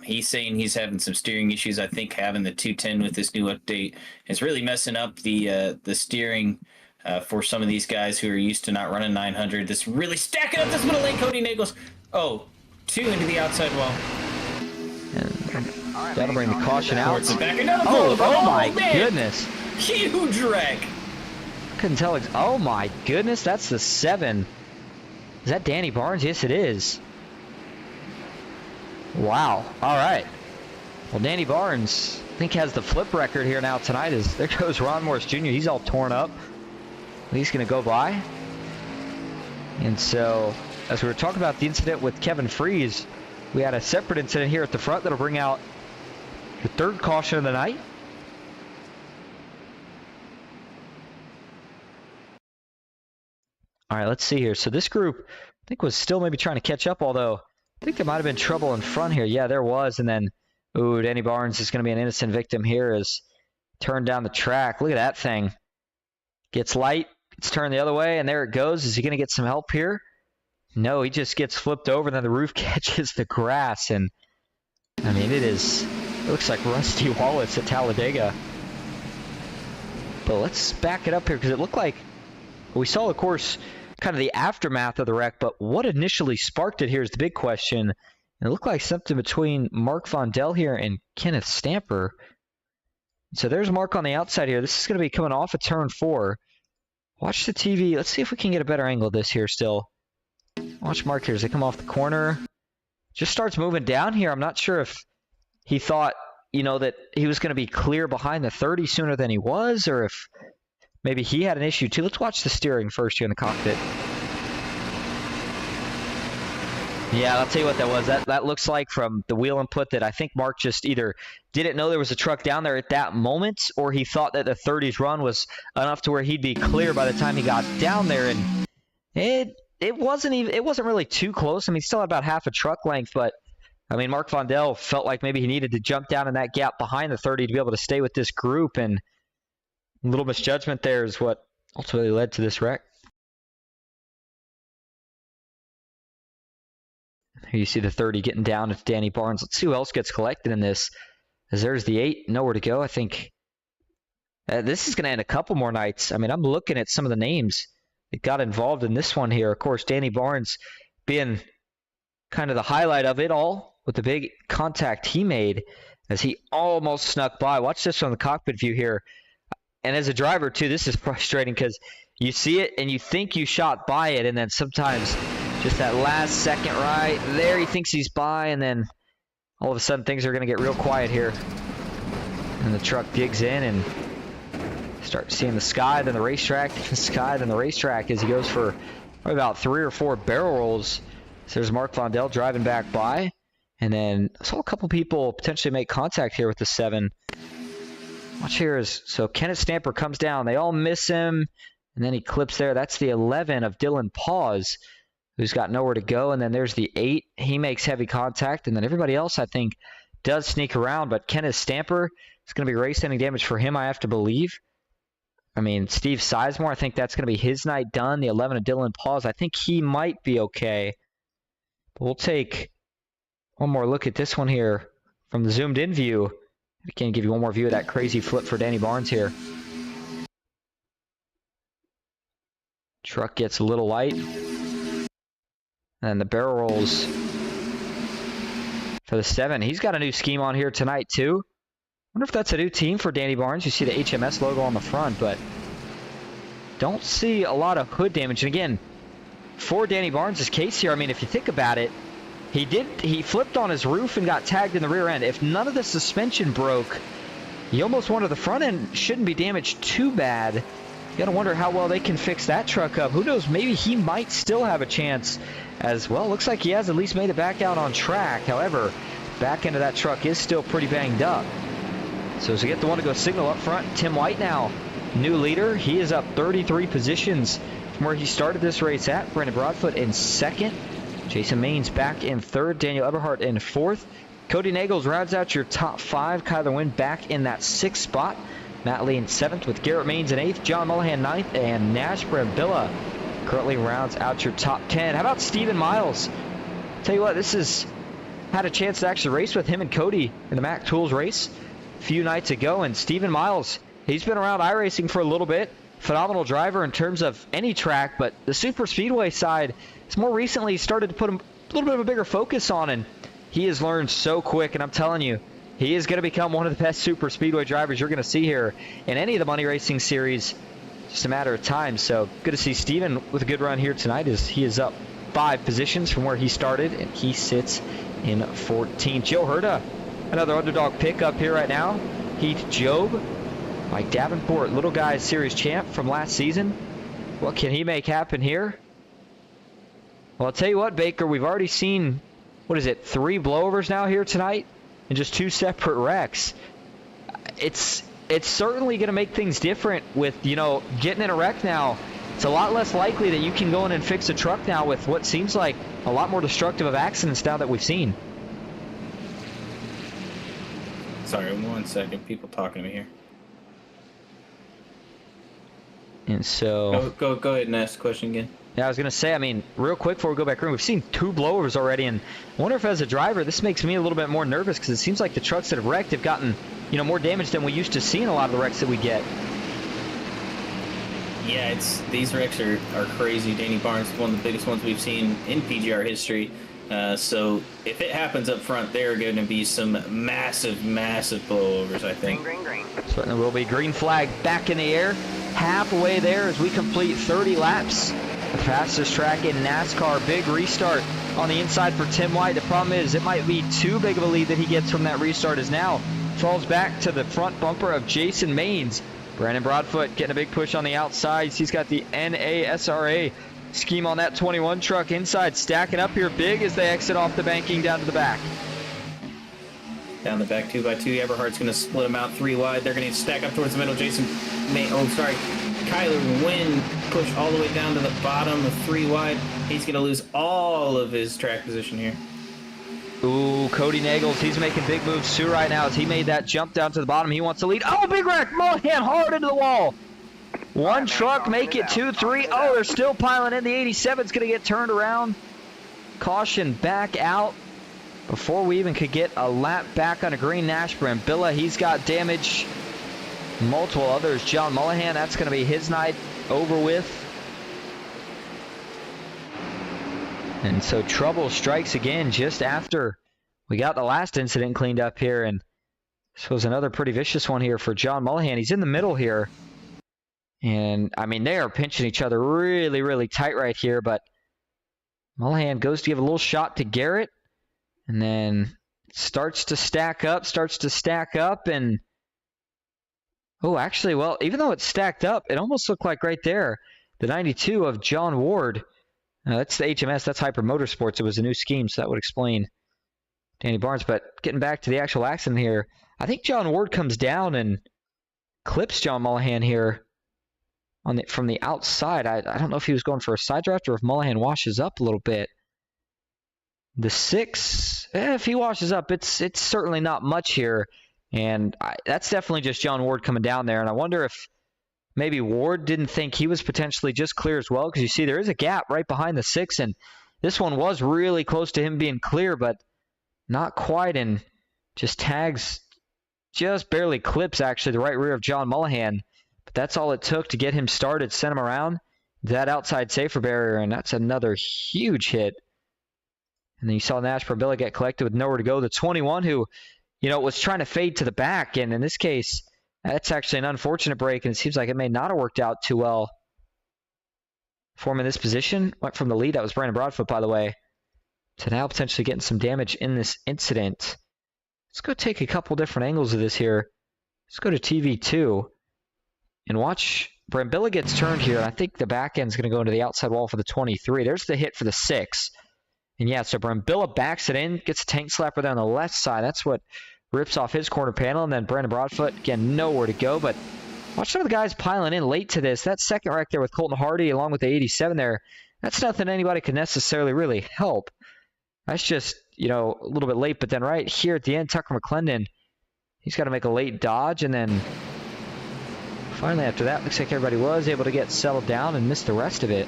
He's saying he's having some steering issues. I think having the 210 with this new update is really messing up the steering for some of these guys who are used to not running 900. This really stacking up this middle lane. Cody Nagels. Oh, two into the outside wall.
And that'll bring the caution out.
Oh
my
man.
Goodness.
Huge wreck.
Couldn't tell. Oh my goodness, that's the 7. Is that Danny Barnes? Yes, it is. Wow. All right. Well, Danny Barnes, I think, has the flip record here now tonight. There goes Ron Morris Jr. He's all torn up. He's going to go by. And so, as we were talking about the incident with Kevin Freeze, we had a separate incident here at the front that'll bring out the third caution of the night. All right, let's see here. So this group, I think, was still maybe trying to catch up, although I think there might have been trouble in front here. Yeah, there was. And then, ooh, Danny Barnes is going to be an innocent victim here as turned down the track. Look at that thing. Gets light. It's turned the other way, and there it goes. Is he going to get some help here? No, he just gets flipped over, and then the roof catches the grass. And, I mean, it looks like Rusty Wallace at Talladega. But let's back it up here, because it looked like we saw, of course, kind of the aftermath of the wreck, but what initially sparked it here is the big question. And it looked like something between Mark Vondel here and Kenneth Stamper. So there's Mark on the outside here. This is going to be coming off of turn 4. Watch the TV. Let's see if we can get a better angle of this here still. Watch Mark here as they come off the corner. Just starts moving down here. I'm not sure if he thought, that he was going to be clear behind the 30 sooner than he was, or if maybe he had an issue too. Let's watch the steering first here in the cockpit. Yeah, I'll tell you what that was. That looks like from the wheel input that I think Mark just either didn't know there was a truck down there at that moment, or he thought that the 30s run was enough to where he'd be clear by the time he got down there. And it wasn't really too close. I mean, he still had about half a truck length, but I mean, Mark Vondel felt like maybe he needed to jump down in that gap behind the 30 to be able to stay with this group, and a little misjudgment there is what ultimately led to this wreck. Here you see the 30 getting down to Danny Barnes. Let's see who else gets collected in this, as there's the 8, nowhere to go. I think this is going to end a couple more nights. I mean, I'm looking at some of the names that got involved in this one here. Of course, Danny Barnes being kind of the highlight of it all with the big contact he made as he almost snuck by. Watch this from the cockpit view here. And as a driver, too, this is frustrating because you see it and you think you shot by it, and then sometimes just that last second right there, he thinks he's by, and then all of a sudden things are going to get real quiet here. And the truck digs in and start seeing the sky, then the racetrack, the sky, then the racetrack as he goes for probably about 3 or 4 barrel rolls. So there's Mark Vondel driving back by. And then I saw a couple people potentially make contact here with the 7. Watch here so Kenneth Stamper comes down. They all miss him. And then he clips there. That's the 11 of Dylan Pause, who's got nowhere to go. And then there's the 8. He makes heavy contact. And then everybody else, I think, does sneak around. But Kenneth Stamper, it's going to be race-ending damage for him, I have to believe. I mean, Steve Sizemore, I think that's going to be his night done. The 11 of Dylan Pause, I think he might be okay. But we'll take one more look at this one here from the zoomed-in view. I can give you one more view of that crazy flip for Danny Barnes here. Truck gets a little light. And the barrel rolls for the 7. He's got a new scheme on here tonight, too. I wonder if that's a new team for Danny Barnes. You see the HMS logo on the front, but don't see a lot of hood damage. And again, for Danny Barnes' case here, I mean, if you think about it, he flipped on his roof and got tagged in the rear end. If none of the suspension broke, you almost wonder the front end shouldn't be damaged too bad. You got to wonder how well they can fix that truck up. Who knows, maybe he might still have a chance as well. Looks like he has at least made it back out on track. However, back end of that truck is still pretty banged up. So as we get the one to go signal up front, Tim White now, new leader. He is up 33 positions from where he started this race at. Brandon Broadfoot in 2nd. Jason Maines back in 3rd. Daniel Eberhardt in 4th. Cody Nagels rounds out your top 5. Kyler Wynn back in that 6th spot. Matt Lee in 7th with Garrett Maines in 8th. John Mullahan 9th. And Nash Brambilla currently rounds out your top 10. How about Steven Miles? Tell you what, this is had a chance to actually race with him and Cody in the Mac Tools race a few nights ago. And Steven Miles, he's been around iRacing for a little bit. Phenomenal driver in terms of any track, but the super speedway side has more recently started to put a little bit of a bigger focus on, and he has learned so quick. And I'm telling you, he is going to become one of the best super speedway drivers you're going to see here in any of the Money Racing Series. Just a matter of time. So good to see Steven with a good run here tonight, as he is up 5 positions from where he started, and he sits in 14th. Joe Herda, another underdog pick up here right now. Heath Job, Mike Davenport, Little Guys Series champ from last season. What can he make happen here? Well, I'll tell you what, Baker, we've already seen, 3 blowovers now here tonight in just 2 separate wrecks. It's certainly going to make things different with, getting in a wreck now. It's a lot less likely that you can go in and fix a truck now with what seems like a lot more destructive of accidents now that we've seen.
Sorry, 1 second. People talking to me here.
And so...
Go ahead and ask the question again.
Yeah, I was going to say, I mean, real quick before we go back room, we've seen 2 blowovers already, and I wonder if as a driver, this makes me a little bit more nervous, because it seems like the trucks that have wrecked have gotten, more damage than we used to see in a lot of the wrecks that we get.
Yeah, these wrecks are crazy. Danny Barnes is one of the biggest ones we've seen in PGR history. So if it happens up front, there are going to be some massive, massive blowovers, I think.
Green.
Certainly will be. Green flag back in the air. Halfway there as we complete 30 laps. The fastest track in NASCAR. Big restart on the inside for Tim White. The problem is it might be too big of a lead that he gets from that restart, as now falls back to the front bumper of Jason Maines. Brandon Broadfoot getting a big push on the outside. He's got the NASRA scheme on that 21 truck inside, stacking up here big as they exit off the banking down to the back.
Down the back 2x2. Eberhardt's going to split them out 3 wide. They're going to stack up towards the middle. Kyler Wynn push all the way down to the bottom of 3 wide. He's going to lose all of his track position here.
Ooh, Cody Nagels, he's making big moves too right now as he made that jump down to the bottom. He wants to lead. Oh, big wreck! Mullihan hard into the wall. One truck, make it 2-3. Oh, they're still piling in. The 87's going to get turned around. Caution back out before we even could get a lap back on a green. Nash Brambilla, he's got damage. Multiple others. John Mullihan, that's going to be his night over with. And so trouble strikes again just after we got the last incident cleaned up here. And this was another pretty vicious one here for John Mullihan. He's in the middle here. And, I mean, they are pinching each other really, really tight right here. But Mullihan goes to give a little shot to Garrett. And then starts to stack up. And, oh, actually, well, even though it's stacked up, it almost looked like right there, the 92 of John Ward. That's the HMS. That's Hyper Motorsports. It was a new scheme, so that would explain Danny Barnes. But getting back to the actual accident here, I think John Ward comes down and clips John Mullihan here from the outside. I don't know if he was going for a side draft or if Mullihan washes up a little bit. The 6, if he washes up, it's certainly not much here. And that's definitely just John Ward coming down there. And I wonder if maybe Ward didn't think he was potentially just clear as well, because you see there is a gap right behind the 6, and this one was really close to him being clear, but not quite, and just tags, just barely clips actually the right rear of John Mullihan. But that's all it took to get him started, sent him around that outside safer barrier, and that's another huge hit. And then you saw Nash Brambilla get collected with nowhere to go. The 21 who, was trying to fade to the back, and in this case, that's actually an unfortunate break, and it seems like it may not have worked out too well for him in this position. Went from the lead, that was Brandon Broadfoot, by the way, to now potentially getting some damage in this incident. Let's go take a couple different angles of this here. Let's go to TV2 and watch. Brambilla gets turned here, and I think the back end's going to go into the outside wall for the 23. There's the hit for the 6. And yeah, so Brambilla backs it in, gets a tank slapper there on the left side. That's what rips off his corner panel, and then Brandon Broadfoot, again, nowhere to go. But watch some of the guys piling in late to this. That second wreck there with Colton Hardy along with the 87 there, that's nothing anybody could necessarily really help. That's just, a little bit late. But then right here at the end, Tucker McClendon, he's got to make a late dodge. And then finally after that, looks like everybody was able to get settled down and missed the rest of it.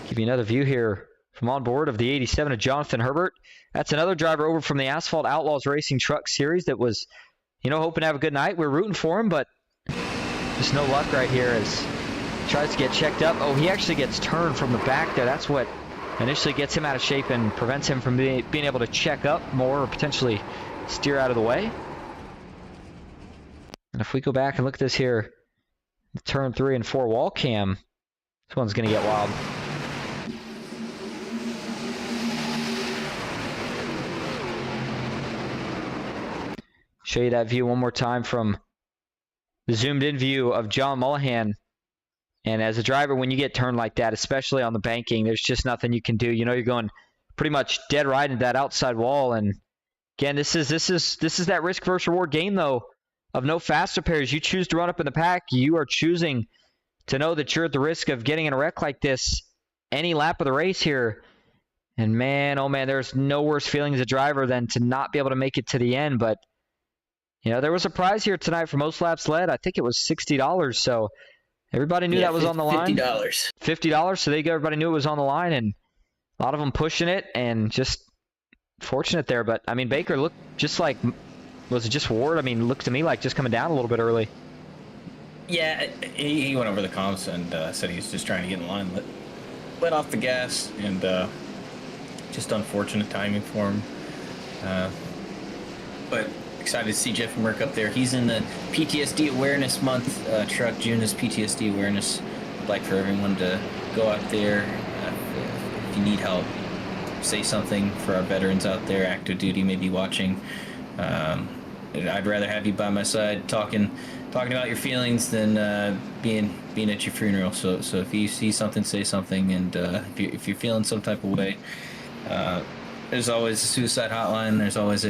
Give you another view here from on board of the 87 of Jonathan Herbert. That's another driver over from the Asphalt Outlaws Racing Truck Series that was, hoping to have a good night. We're rooting for him, but just no luck right here as he tries to get checked up. Oh, he actually gets turned from the back there. That's what initially gets him out of shape and prevents him from being able to check up more or potentially steer out of the way. And if we go back and look at this here, the turn 3 and 4 wall cam, this one's going to get wild. Show you that view one more time from the zoomed in view of John Mullihan. And as a driver, when you get turned like that, especially on the banking, there's just nothing you can do. You're going pretty much dead right into that outside wall. And again, this is that risk versus reward game though of no faster pairs. You choose to run up in the pack, you are choosing to know that you're at the risk of getting in a wreck like this any lap of the race here. And man, oh man, there's no worse feeling as a driver than to not be able to make it to the end. But there was a prize here tonight for most laps led. I think it was $60. So everybody knew that was on the line.
$50.
$50. So everybody knew it was on the line, and a lot of them pushing it, and just fortunate there. But I mean, Baker looked just like, was it just Ward? I mean, looked to me like just coming down a little bit early.
Yeah, he went over the comms and said he was just trying to get in line, let off the gas, and just unfortunate timing for him. But excited to see Jeff Merck up there. He's in the PTSD Awareness Month truck. June is PTSD Awareness. I'd like for everyone to go out there. If you need help, say something for our veterans out there, active duty, maybe watching. I'd rather have you by my side talking about your feelings than being at your funeral. So if you see something, say something. And if you're feeling some type of way, there's always a suicide hotline. There's always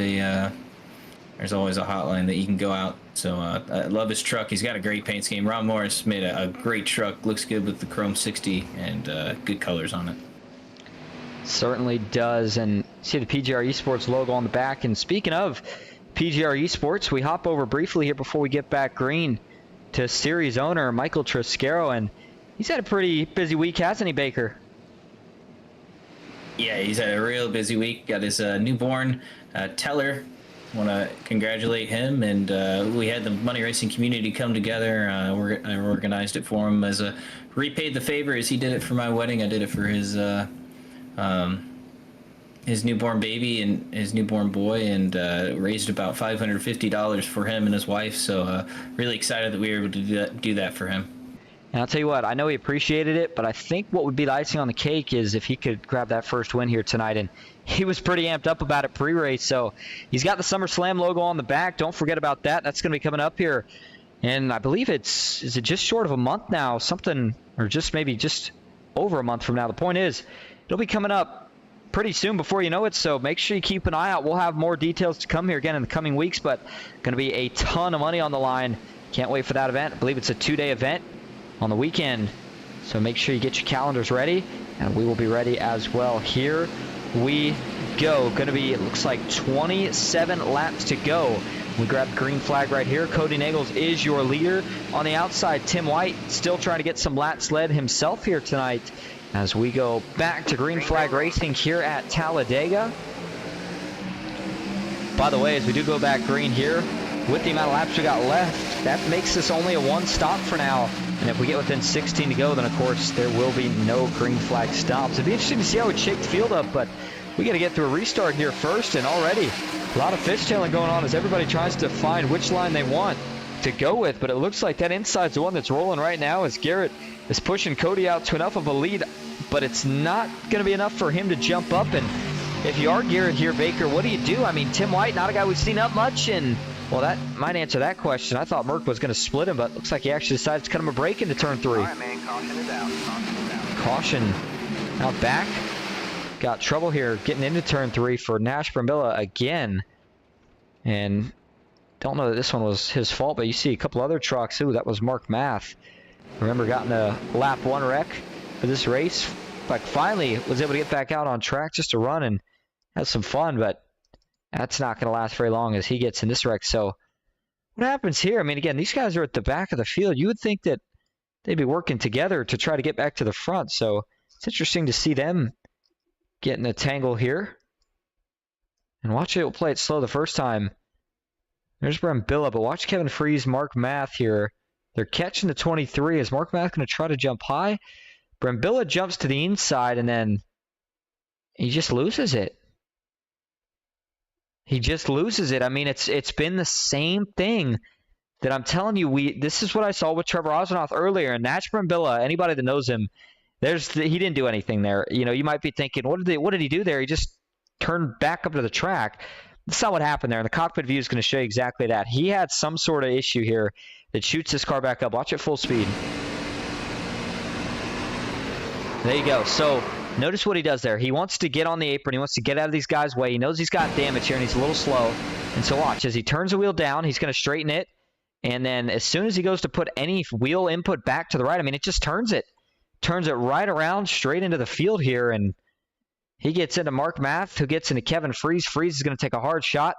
a hotline that you can go out. So I love his truck. He's got a great paint scheme. Ron Morris made a great truck. Looks good with the Chrome 60 and good colors on it.
Certainly does. And see the PGR eSports logo on the back. And speaking of PGR eSports, we hop over briefly here before we get back green to series owner Michael Triscaro, and he's had a pretty busy week, hasn't he, Baker?
Yeah, he's had a real busy week. Got his newborn, Teller. Want to congratulate him, and we had the money racing community come together. I organized it for him as a repaid the favor as he did it for my wedding. I did it for his newborn baby and his newborn boy, and raised about $550 for him and his wife. So really excited that we were able to do that for him.
And I'll tell you what, I know he appreciated it, but I think what would be the icing on the cake is if he could grab that first win here tonight. And he was pretty amped up about it pre-race. So he's got the SummerSlam logo on the back. Don't forget about that. That's going to be coming up here. And I believe is it just short of a month now? Something, or just maybe just over a month from now. The point is, it'll be coming up pretty soon before you know it. So make sure you keep an eye out. We'll have more details to come here again in the coming weeks, but going to be a ton of money on the line. Can't wait for that event. I believe it's a 2-day event on the weekend, so make sure you get your calendars ready, and we will be ready as well. Here we go. Going to be, it looks like 27 laps to go. We grab the green flag right here. Cody Nagels is your leader. On the outside, Tim White still trying to get some laps led himself here tonight as we go back to green flag racing here at Talladega. By the way, as we do go back green here, with the amount of laps we got left, that makes this only a one stop for now. And if we get within 16 to go, then of course there will be no green flag stops. It'd be interesting to see how we shake the field up, but we got to get through a restart here first, and already a lot of fishtailing going on as everybody tries to find which line they want to go with. But it looks like that inside's the one that's rolling right now as Garrett is pushing Cody out to enough of a lead, but it's not going to be enough for him to jump up. And if you are Garrett here, Baker, what do? I mean, Tim White, not a guy we've seen up much, and well, that might answer that question. I thought Merck was going to split him, but looks like he actually decided to cut him a break into turn 3.
All right, man, caution is out. Caution is out.
Caution out back. Got trouble here getting into turn 3 for Nash Brambilla again. And don't know that this one was his fault, but you see a couple other trucks. Ooh, that was Mark Math. Remember, got in a lap 1 wreck for this race. But finally was able to get back out on track just to run and have some fun, but that's not going to last very long as he gets in this wreck. So what happens here? I mean, again, these guys are at the back of the field. You would think that they'd be working together to try to get back to the front. So it's interesting to see them get in a tangle here. And watch it, we'll play it slow the first time. There's Brambilla, but watch Kevin Freeze, Mark Math here. They're catching the 23. Is Mark Math going to try to jump high? Brambilla jumps to the inside, and then he just loses it. He just loses it. I mean, it's been the same thing that I'm telling you. This is what I saw with Trevor Osenoff earlier. And Nash Brambilla, anybody that knows him, he didn't do anything there. You know, you might be thinking, what did he do there? He just turned back up to the track. That's not what happened there. And the cockpit view is going to show you exactly that. He had some sort of issue here that shoots this car back up. Watch it full speed. There you go. So notice what he does there. He wants to get on the apron. He wants to get out of these guys' way. He knows he's got damage here, and he's a little slow. And so watch. As he turns the wheel down, he's going to straighten it. And then as soon as he goes to put any wheel input back to the right, I mean, it just turns it. Turns it right around straight into the field here. And he gets into Mark Math, who gets into Kevin Freeze. Freeze is going to take a hard shot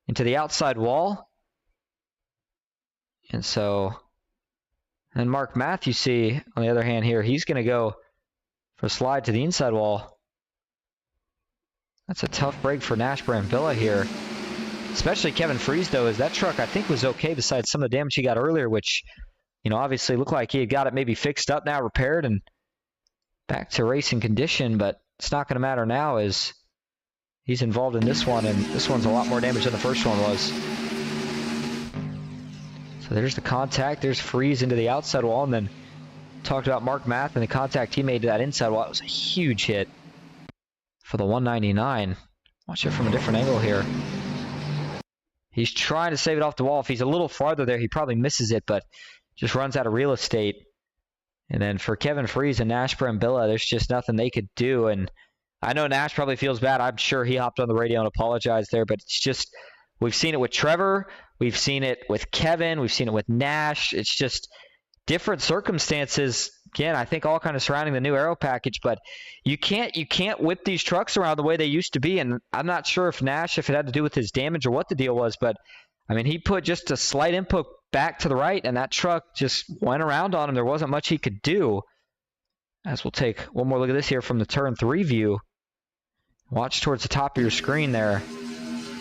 into the outside wall. And so, and Mark Math, you see, on the other hand here, he's going to go for a slide to the inside wall. That's a tough break for Nash Brambilla here. Especially Kevin Freeze, though, as that truck, I think, was okay besides some of the damage he got earlier, which, you know, obviously looked like he had got it maybe fixed up now, repaired, and back to racing condition. But it's not going to matter now as he's involved in this one, and this one's a lot more damage than the first one was. So there's the contact. There's Freeze into the outside wall, and then talked about Mark Math and the contact he made to that inside wall. It was a huge hit for the 199. Watch it from a different angle here. He's trying to save it off the wall. If he's a little farther there, he probably misses it, but just runs out of real estate. And then for Kevin Freeze and Nash Brambilla, there's just nothing they could do. And I know Nash probably feels bad. I'm sure he hopped on the radio and apologized there, but it's just, we've seen it with Trevor. We've seen it with Kevin. We've seen it with Nash. It's just different circumstances. again, I think all kind of surrounding the new aero package, but you can't whip these trucks around the way they used to be. And I'm not sure if Nash, if it had to do with his damage or what the deal was, but I mean, he put just a slight input back to the right, and that truck just went around on him. There wasn't much he could do. As we'll take one more look at this here from the turn 3 view. Watch towards the top of your screen there.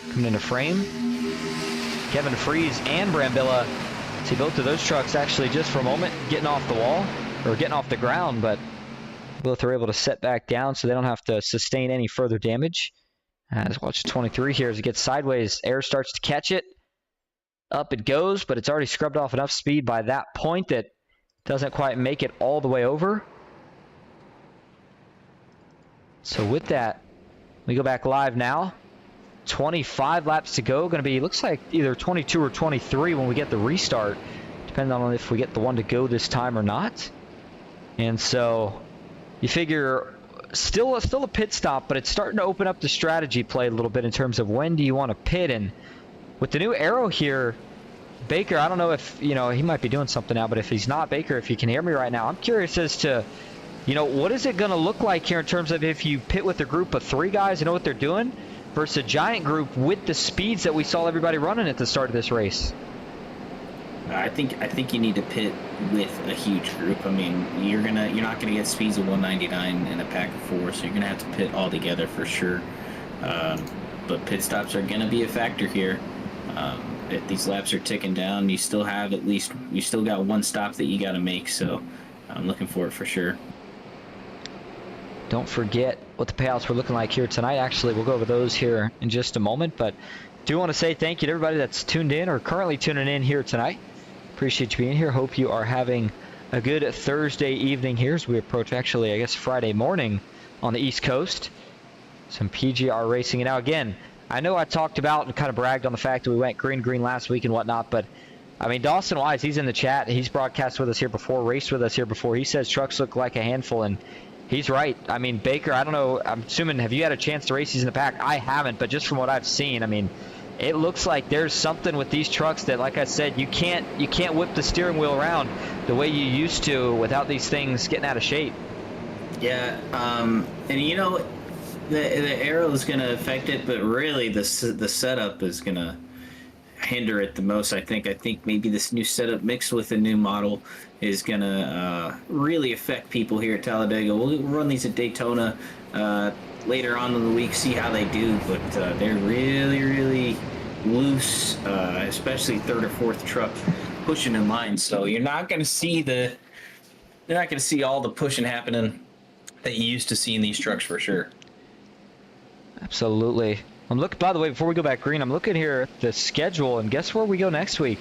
Coming into frame. Kevin Freeze and Brambilla. See both of those trucks actually just for a moment getting off the wall, or getting off the ground, but both are able to set back down so they don't have to sustain any further damage. As watch 23 here as it gets sideways. Air starts to catch it. Up it goes, but it's already scrubbed off enough speed by that point that doesn't quite make it all the way over. So with that, we go back live now. 25 laps to go. Going to be, looks like either 22 or 23 when we get the restart, depending on if we get the one to go this time or not. And so you figure still a pit stop, but it's starting to open up the strategy play a little bit in terms of when do you want to pit. And with the new arrow here, Baker, I don't know if, he might be doing something now, but if he's not, Baker, if you can hear me right now, I'm curious as to, what is it going to look like here in terms of if you pit with a group of 3 guys who know what they're doing versus a giant group with the speeds that we saw everybody running at the start of this race?
I think you need to pit with a huge group. I mean, you're not gonna get speeds of 199 in a pack of 4, so you're gonna have to pit all together for sure. But pit stops are gonna be a factor here. If these laps are ticking down, you still got one stop that you got to make. So I'm looking for it for sure.
Don't forget what the payouts were looking like here tonight. Actually, we'll go over those here in just a moment, but do want to say thank you to everybody that's tuned in or currently tuning in here tonight. Appreciate you being here. Hope you are having a good Thursday evening here as we approach, actually, I guess, Friday morning on the East Coast. Some PGR racing. And now, again, I know I talked about and kind of bragged on the fact that we went green last week and whatnot, but I mean, Dawson Wise, he's in the chat. He's broadcast with us here before, raced with us here before. He says trucks look like a handful, and he's right. I mean, Baker, I don't know. I'm assuming, have you had a chance to race these in the pack? I haven't, but just from what I've seen, I mean, it looks like there's something with these trucks that, like I said, you can't whip the steering wheel around the way you used to without these things getting out of shape.
Yeah, and the aero is going to affect it, but really the setup is going to hinder it the most. I think maybe this new setup mixed with the new model is going to really affect people here at Talladega. We'll run these at Daytona later on in the week, see how they do, but they're really, really loose, especially third or fourth truck pushing in line. So you're not going to see all the pushing happening that you used to see in these trucks for sure.
Absolutely. I'm looking, by the way, before we go back green, I'm looking here at the schedule, and guess where we go next week?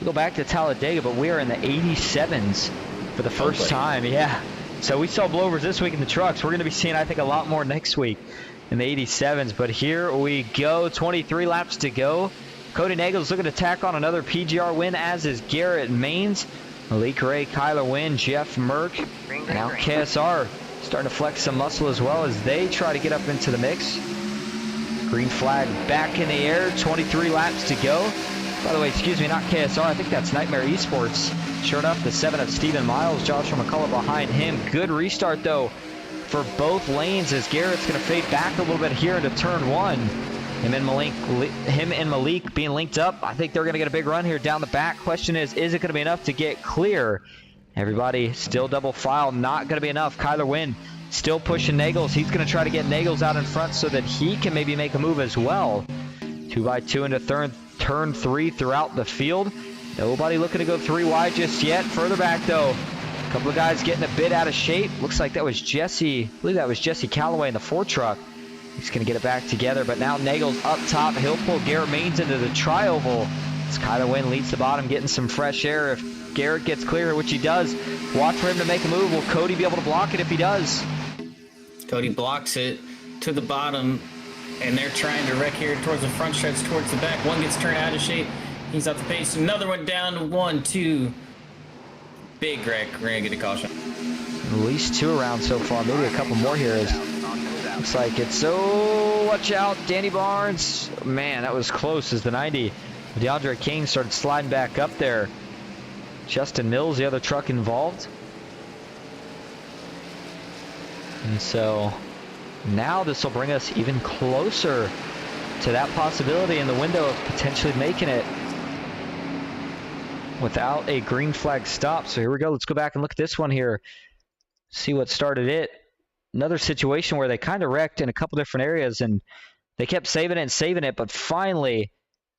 We go back to Talladega, but we are in the 87s for the first time. Yeah. So we saw blowovers this week in the trucks. We're going to be seeing, I think, a lot more next week in the 87s. But here we go. 23 laps to go. Cody Nagel's looking to tack on another PGR win, as is Garrett Maines. Malik Ray, Kyler Wynn, Jeff Merck, and now KSR starting to flex some muscle as well as they try to get up into the mix. Green flag back in the air. 23 laps to go. By the way, excuse me, not KSR. I think that's Nightmare Esports. Sure enough, the 7 of Steven Miles. Joshua McCullough behind him. Good restart, though, for both lanes as Garrett's going to fade back a little bit here into turn 1. Him and Malik being linked up. I think they're going to get a big run here down the back. Question is it going to be enough to get clear? Everybody still double file. Not going to be enough. Kyler Wynn still pushing Nagels. He's going to try to get Nagels out in front so that he can maybe make a move as well. 2x2 into turn 3 throughout the field. Nobody looking to go 3 wide just yet. Further back, though, a couple of guys getting a bit out of shape. Looks like that was Jesse. I believe that was Jesse Calloway in the 4 truck. He's going to get it back together, but now Nagels up top. He'll pull Garrett Maines into the tri-oval. As Kyler Wynn leads the bottom, getting some fresh air. If Garrett gets clear, which he does, watch for him to make a move. Will Cody be able to block it if he does?
Cody blocks it to the bottom, and they're trying to wreck here towards the front stretch, towards the back. One gets turned out of shape. He's off the pace. Another one down to 1, 2. Big wreck. We're going to get a caution.
At least 2 around so far. Maybe a couple more here. Looks like it's, watch out, Danny Barnes. Man, that was close as the 90. DeAndre King started sliding back up there. Justin Mills, the other truck involved. And so now this will bring us even closer to that possibility in the window of potentially making it without a green flag stop. So here we go. Let's go back and look at this one here. See what started it. Another situation where they kind of wrecked in a couple different areas, and they kept saving it, but finally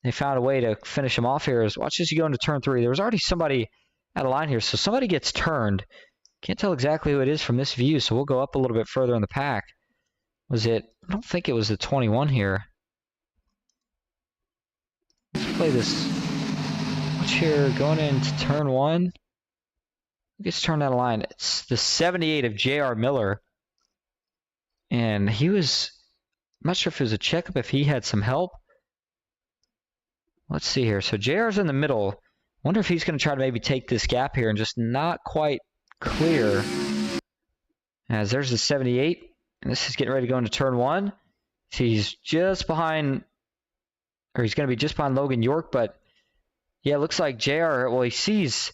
they found a way to finish them off here. Watch as you go into turn 3. There was already somebody out of line here, so somebody gets turned. Can't tell exactly who it is from this view, so we'll go up a little bit further in the pack. Was it? I don't think it was the 21 here. Let's play this. Watch here, going into turn 1. Who gets turned out of line? It's the 78 of J.R. Miller. And he was, I'm not sure if it was a checkup, if he had some help. Let's see here. So JR's in the middle. Wonder if he's going to try to maybe take this gap here and just not quite clear. As there's the 78. And this is getting ready to go into turn 1. He's just behind, or he's going to be just behind Logan York. But yeah, it looks like JR, well, he sees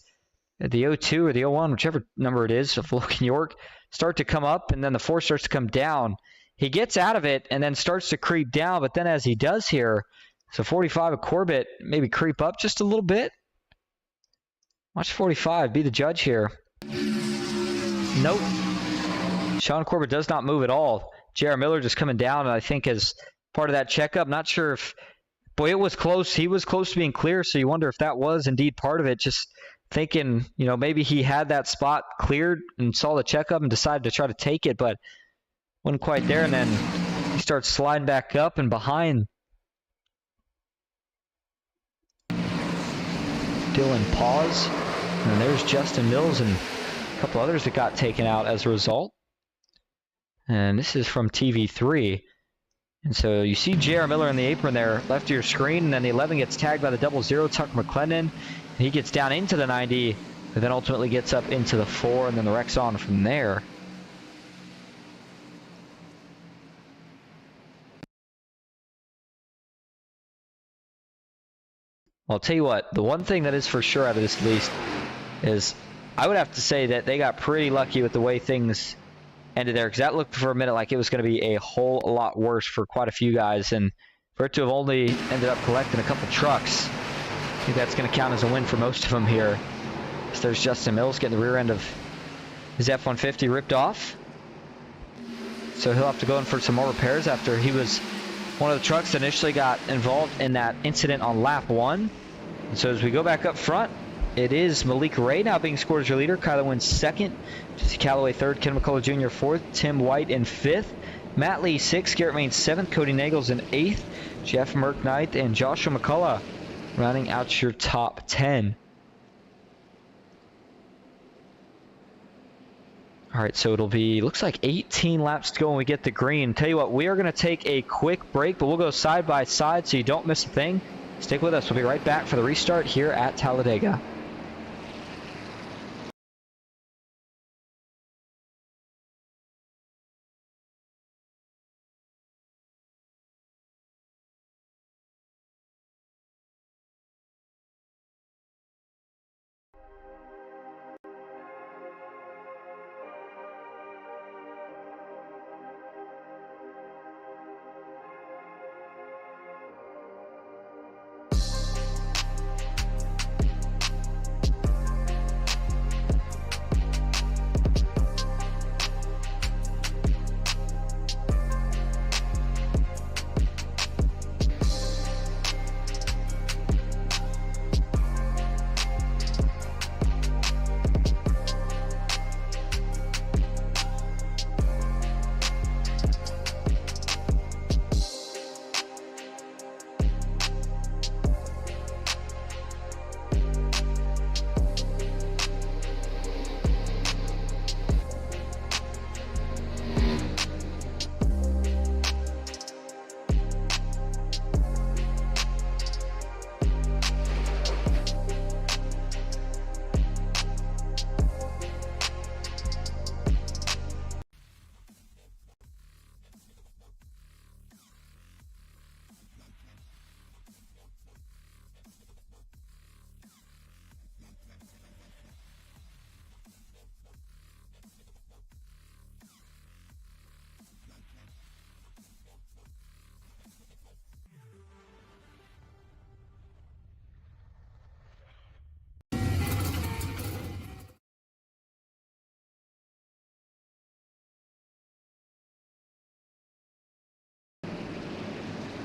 the 02 or the 01, whichever number it is, of Logan York, start to come up, and then the 4 starts to come down. He gets out of it and then starts to creep down, but then as he does here, so 45 of Corbett maybe creep up just a little bit. Watch 45 be the judge here. Nope. Sean Corbett does not move at all. J.R. Miller just coming down, and I think as part of that checkup, not sure if, boy, it was close. He was close to being clear, so you wonder if that was indeed part of it. Just thinking, you know, maybe he had that spot cleared and saw the checkup and decided to try to take it, but wasn't quite there. And then he starts sliding back up and behind Dylan Pause. And there's Justin Mills and a couple others that got taken out as a result. And this is from TV3. And so you see J.R. Miller in the apron there, left of your screen, and then the 11 gets tagged by the 00, Tucker McClendon. He gets down into the 90, but then ultimately gets up into the 4, and then the wreck's on from there. I'll tell you what, the one thing that is for sure out of this at least is I would have to say that they got pretty lucky with the way things ended there, because that looked for a minute like it was going to be a whole lot worse for quite a few guys, and for it to have only ended up collecting a couple trucks, I think that's going to count as a win for most of them here. So there's Justin Mills getting the rear end of his F-150 ripped off. So he'll have to go in for some more repairs after he was one of the trucks that initially got involved in that incident on lap 1. And so as we go back up front, it is Malik Ray now being scored as your leader. Kyler Wynn 2nd. Jesse Calloway 3rd. Ken McCullough Jr. 4th. Tim White in 5th. Matt Lee 6th. Garrett Main 7th. Cody Nagels in 8th. Jeff Merck 9th. And Joshua McCullough rounding out your top 10. All right, so it'll be, looks like 18 laps to go when we get the green. Tell you what, we are going to take a quick break, but we'll go side by side so you don't miss a thing. Stick with us. We'll be right back for the restart here at Talladega.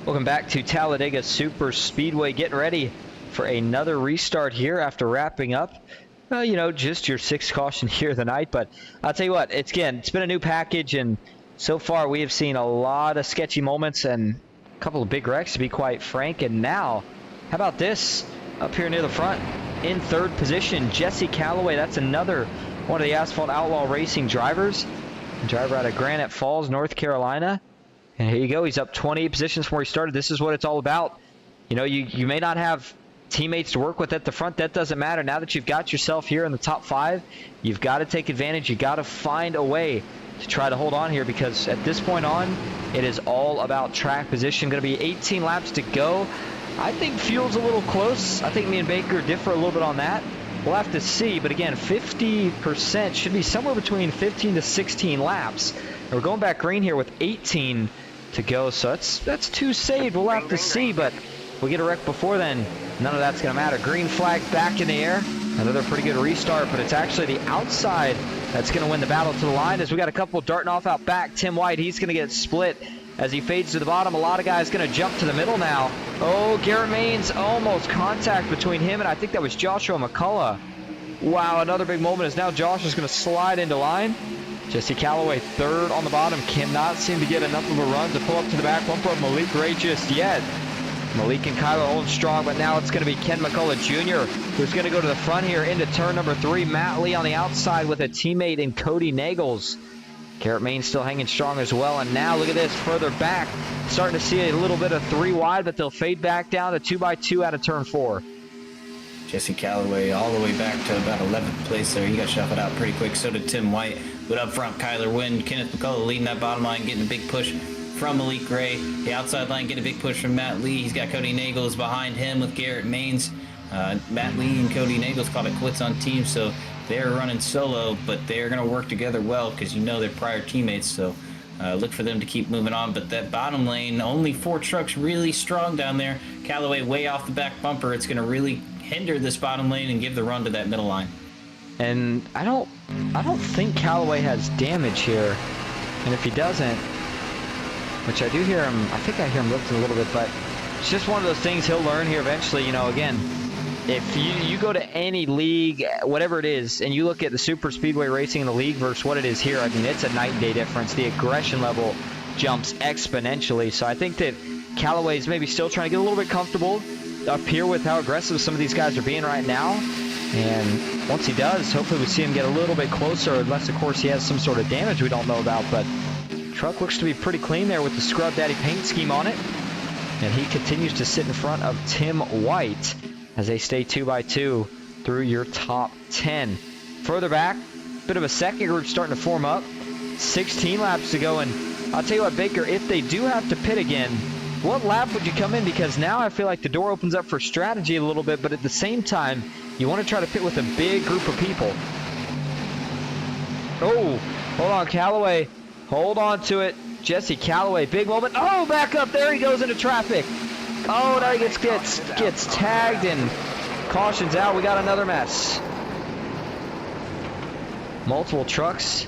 Welcome back to Talladega Superspeedway. Getting ready for another restart here after wrapping up. Well, you know, just your 6th caution here of the night. But I'll tell you what, it's been a new package, and so far we have seen a lot of sketchy moments and a couple of big wrecks, to be quite frank. And now, how about this? Up here near the front, in 3rd position, Jesse Calloway. That's another one of the Asphalt Outlaw Racing drivers. A driver out of Granite Falls, North Carolina. And here you go. He's up 28 positions from where he started. This is what it's all about. You know, you may not have teammates to work with at the front. That doesn't matter. Now that you've got yourself here in the top 5, you've got to take advantage. You've got to find a way to try to hold on here, because at this point on, it is all about track position. Going to be 18 laps to go. I think fuel's a little close. I think me and Baker differ a little bit on that. We'll have to see. But again, 50% should be somewhere between 15 to 16 laps. And we're going back green here with 18 to go, so that's 2 saved. We'll have to see, but if we get a wreck before then, none of that's going to matter. Green flag back in the air. Another pretty good restart, but it's actually the outside that's going to win the battle to the line, as we got a couple darting off out back. Tim White, he's going to get split as he fades to the bottom. A lot of guys going to jump to the middle now. Oh, Garrett Maines, almost contact between him, and I think that was Joshua McCullough. Wow, another big moment as now Josh is going to slide into line. Jesse Calloway 3rd on the bottom. Cannot seem to get enough of a run to pull up to the back. Won't put Malik Gray just yet. Malik and Kyler holding strong, but now it's going to be Ken McCullough Jr. who's going to go to the front here into turn number 3. Matt Lee on the outside with a teammate in Cody Nagels. Garrett Maines still hanging strong as well. And now look at this, further back. Starting to see a little bit of 3 wide, but they'll fade back down to 2x2 out of turn 4.
Jesse Calloway all the way back to about 11th place there. He got shuffled out pretty quick. So did Tim White. But up front, Kyler Wynn, Kenneth McCullough leading that bottom line, getting a big push from Malik Gray. The outside line getting a big push from Matt Lee. He's got Cody Nagels behind him with Garrett Maines. Matt Lee and Cody Nagels called it quits on team, so they're running solo, but they're going to work together well because you know they're prior teammates. So look for them to keep moving on. But that bottom lane, only 4 trucks really strong down there. Callaway way off the back bumper. It's going to really hinder this bottom lane and give the run to that middle line.
And I don't think Callaway has damage here. And if he doesn't, which I do hear him, I think I hear him lifting a little bit, but it's just one of those things he'll learn here eventually. You know, again, if you go to any league, whatever it is, and you look at the super speedway racing in the league versus what it is here, I mean, it's a night and day difference. The aggression level jumps exponentially. So I think that Callaway's maybe still trying to get a little bit comfortable up here with how aggressive some of these guys are being right now. And once he does, hopefully we see him get a little bit closer, unless, of course, he has some sort of damage we don't know about. But truck looks to be pretty clean there with the Scrub Daddy paint scheme on it. And he continues to sit in front of Tim White as they stay 2x2 through your top 10. Further back, bit of a second group starting to form up. 16 laps to go. And I'll tell you what, Baker, if they do have to pit again, what lap would you come in? Because now I feel like the door opens up for strategy a little bit, but at the same time, you want to try to pit with a big group of people. Oh, hold on, Callaway. Hold on to it. Jesse Callaway, big moment. Oh, back up. There he goes into traffic. Oh, now he gets tagged and cautions out. We got another mess. Multiple trucks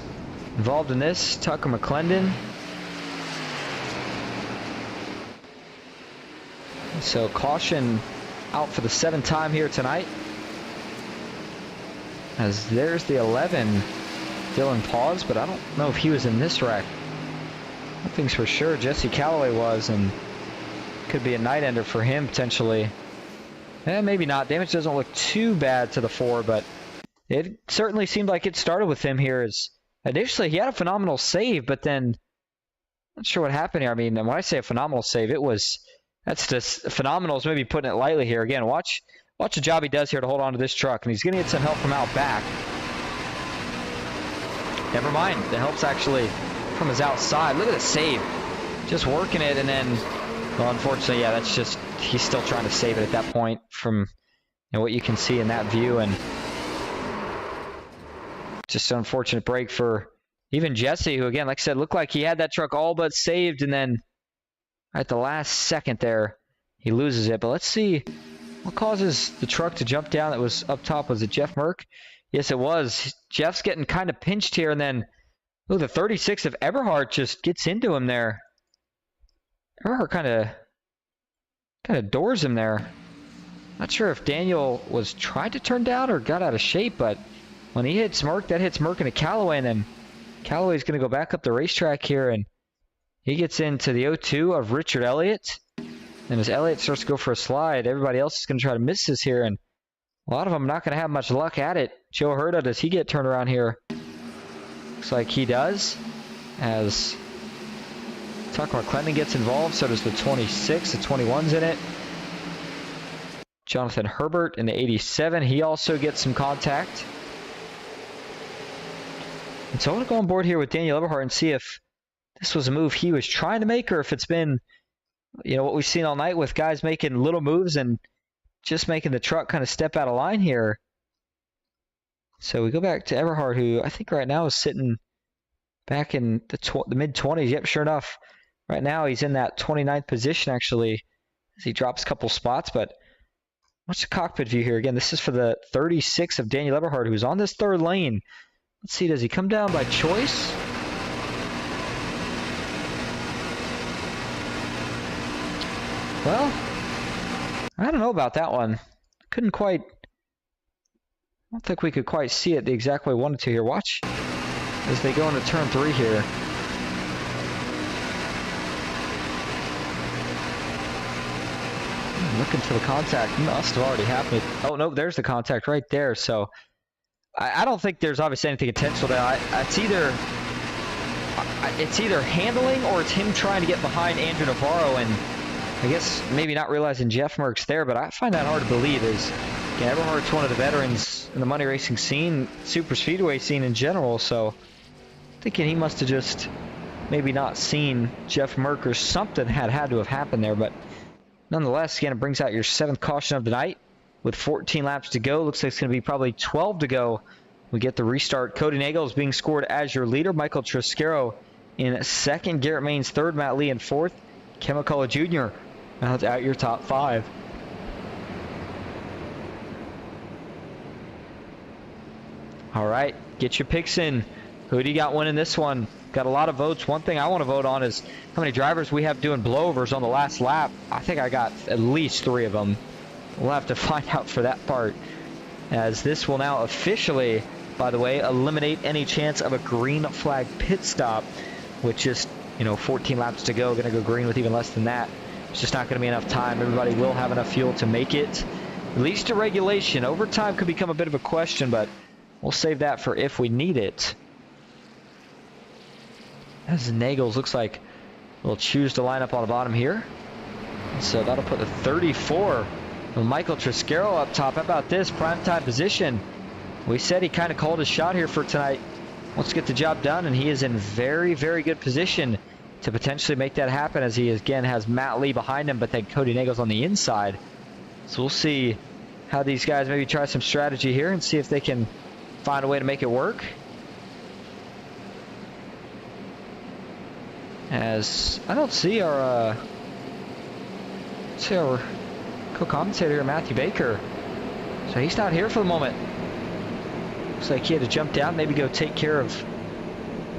involved in this. Tucker McClendon. So caution out for the 7th time here tonight. As there's the 11, Dylan Pause, but I don't know if he was in this wreck. Nothing's for sure. Jesse Callaway was, and could be a night ender for him potentially. Maybe not. Damage doesn't look too bad to the 4, but it certainly seemed like it started with him here. As initially he had a phenomenal save, but then not sure what happened here. I mean, when I say a phenomenal save, that's just phenomenal is maybe putting it lightly here. Again, watch the job he does here to hold on to this truck, and he's going to get some help from out back. Never mind, the help's actually from his outside. Look at the save, just working it, and then, well, unfortunately, yeah, that's just, he's still trying to save it at that point from what you can see in that view, and just an unfortunate break for even Jesse, who, again, like I said, looked like he had that truck all but saved, and then at the last second there, he loses it. But let's see what causes the truck to jump down. That was up top. Was it Jeff Merck? Yes, it was. Jeff's getting kind of pinched here, and then the 36 of Eberhardt just gets into him there. Eberhardt kind of Kind of doors him there. Not sure if Daniel was trying to turn down or got out of shape, but when he hits Merck, that hits Merck into Callaway, and then Callaway's going to go back up the racetrack here, and he gets into the 0-2 of Richard Elliott. And as Elliott starts to go for a slide, everybody else is going to try to miss this here, and a lot of them not going to have much luck at it. Joe Herta, does he get turned around here? Looks like he does, as Tucker McClendon gets involved. So does the 26, the 21's in it. Jonathan Herbert in the 87, he also gets some contact. And so I want to go on board here with Daniel Eberhardt and see if this was a move he was trying to make, or if it's been, you know, what we've seen all night with guys making little moves and just making the truck kind of step out of line here. So we go back to Eberhardt, who I think right now is sitting back in the mid-20s. Yep, sure enough. Right now he's in that 29th position, actually, as he drops a couple spots. But watch the cockpit view here. Again, this is for the 36 of Daniel Eberhardt, who's on this third lane. Let's see, does he come down by choice? Well, I don't know about that one. Couldn't quite, I don't think we could quite see it the exact way we wanted to here. Watch as they go into turn 3 here. Looking for the contact. Must have already happened. Oh, no, there's the contact right there. So I don't think there's obviously anything intentional there. It's either handling or it's him trying to get behind Andrew Navarro, and I guess maybe not realizing Jeff Merck's there, but I find that hard to believe. As again, Eberhardt's one of the veterans in the money racing scene, super speedway scene in general, so thinking he must have just maybe not seen Jeff Merck, or something had to have happened there. But nonetheless, again, it brings out your 7th caution of the night with 14 laps to go. Looks like it's going to be probably 12 to go. We get the restart. Cody Nagel is being scored as your leader. Michael Triscaro in 2nd. Garrett Maines 3rd. Matt Lee in 4th. Ken McCullough Jr. rounds out your top 5. All right, get your picks in. Who do you got winning this one? Got a lot of votes. One thing I want to vote on is how many drivers we have doing blowovers on the last lap. I think I got at least 3 of them. We'll have to find out for that part, as this will now officially, by the way, eliminate any chance of a green flag pit stop, with just, 14 laps to go. Going to go green with even less than that. It's just not going to be enough time. Everybody will have enough fuel to make it, at least to regulation. Overtime could become a bit of a question, but we'll save that for if we need it. As Nagels looks like we'll choose to line up on the bottom here. So that'll put the 34 of Michael Triscaro up top. How about this primetime position? We said he kind of called his shot here for tonight. Wants to get the job done, and he is in very, very good position to potentially make that happen, as he again has Matt Lee behind him, but then Cody Nagels on the inside. So we'll see how these guys maybe try some strategy here and see if they can find a way to make it work. As I don't see our co-commentator here, Matthew Baker. So he's not here for the moment. Looks like he had to jump down, maybe go take care of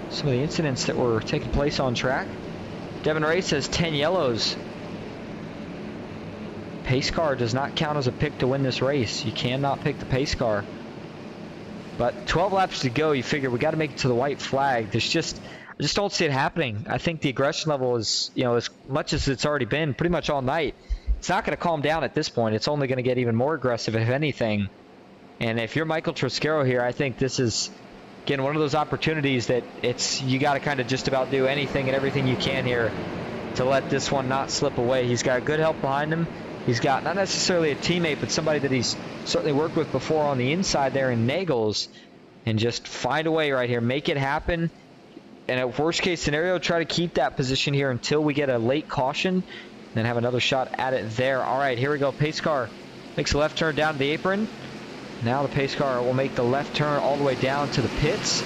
some of the incidents that were taking place on track. Devin Ray says 10 yellows. Pace car does not count as a pick to win this race. You cannot pick the pace car. But 12 laps to go, you figure we got to make it to the white flag. I just don't see it happening. I think the aggression level is, as much as it's already been pretty much all night, it's not going to calm down at this point. It's only going to get even more aggressive, if anything. And if you're Michael Triscaro here, I think this is, again, one of those opportunities that you got to kind of just about do anything and everything you can here to let this one not slip away. He's got good help behind him. He's got not necessarily a teammate, but somebody that he's certainly worked with before on the inside there in Nagels. And just find a way right here. Make it happen. And at worst case scenario, try to keep that position here until we get a late caution. And then have another shot at it there. All right, here we go. Pace car makes a left turn down to the apron. Now the pace car will make the left turn all the way down to the pits.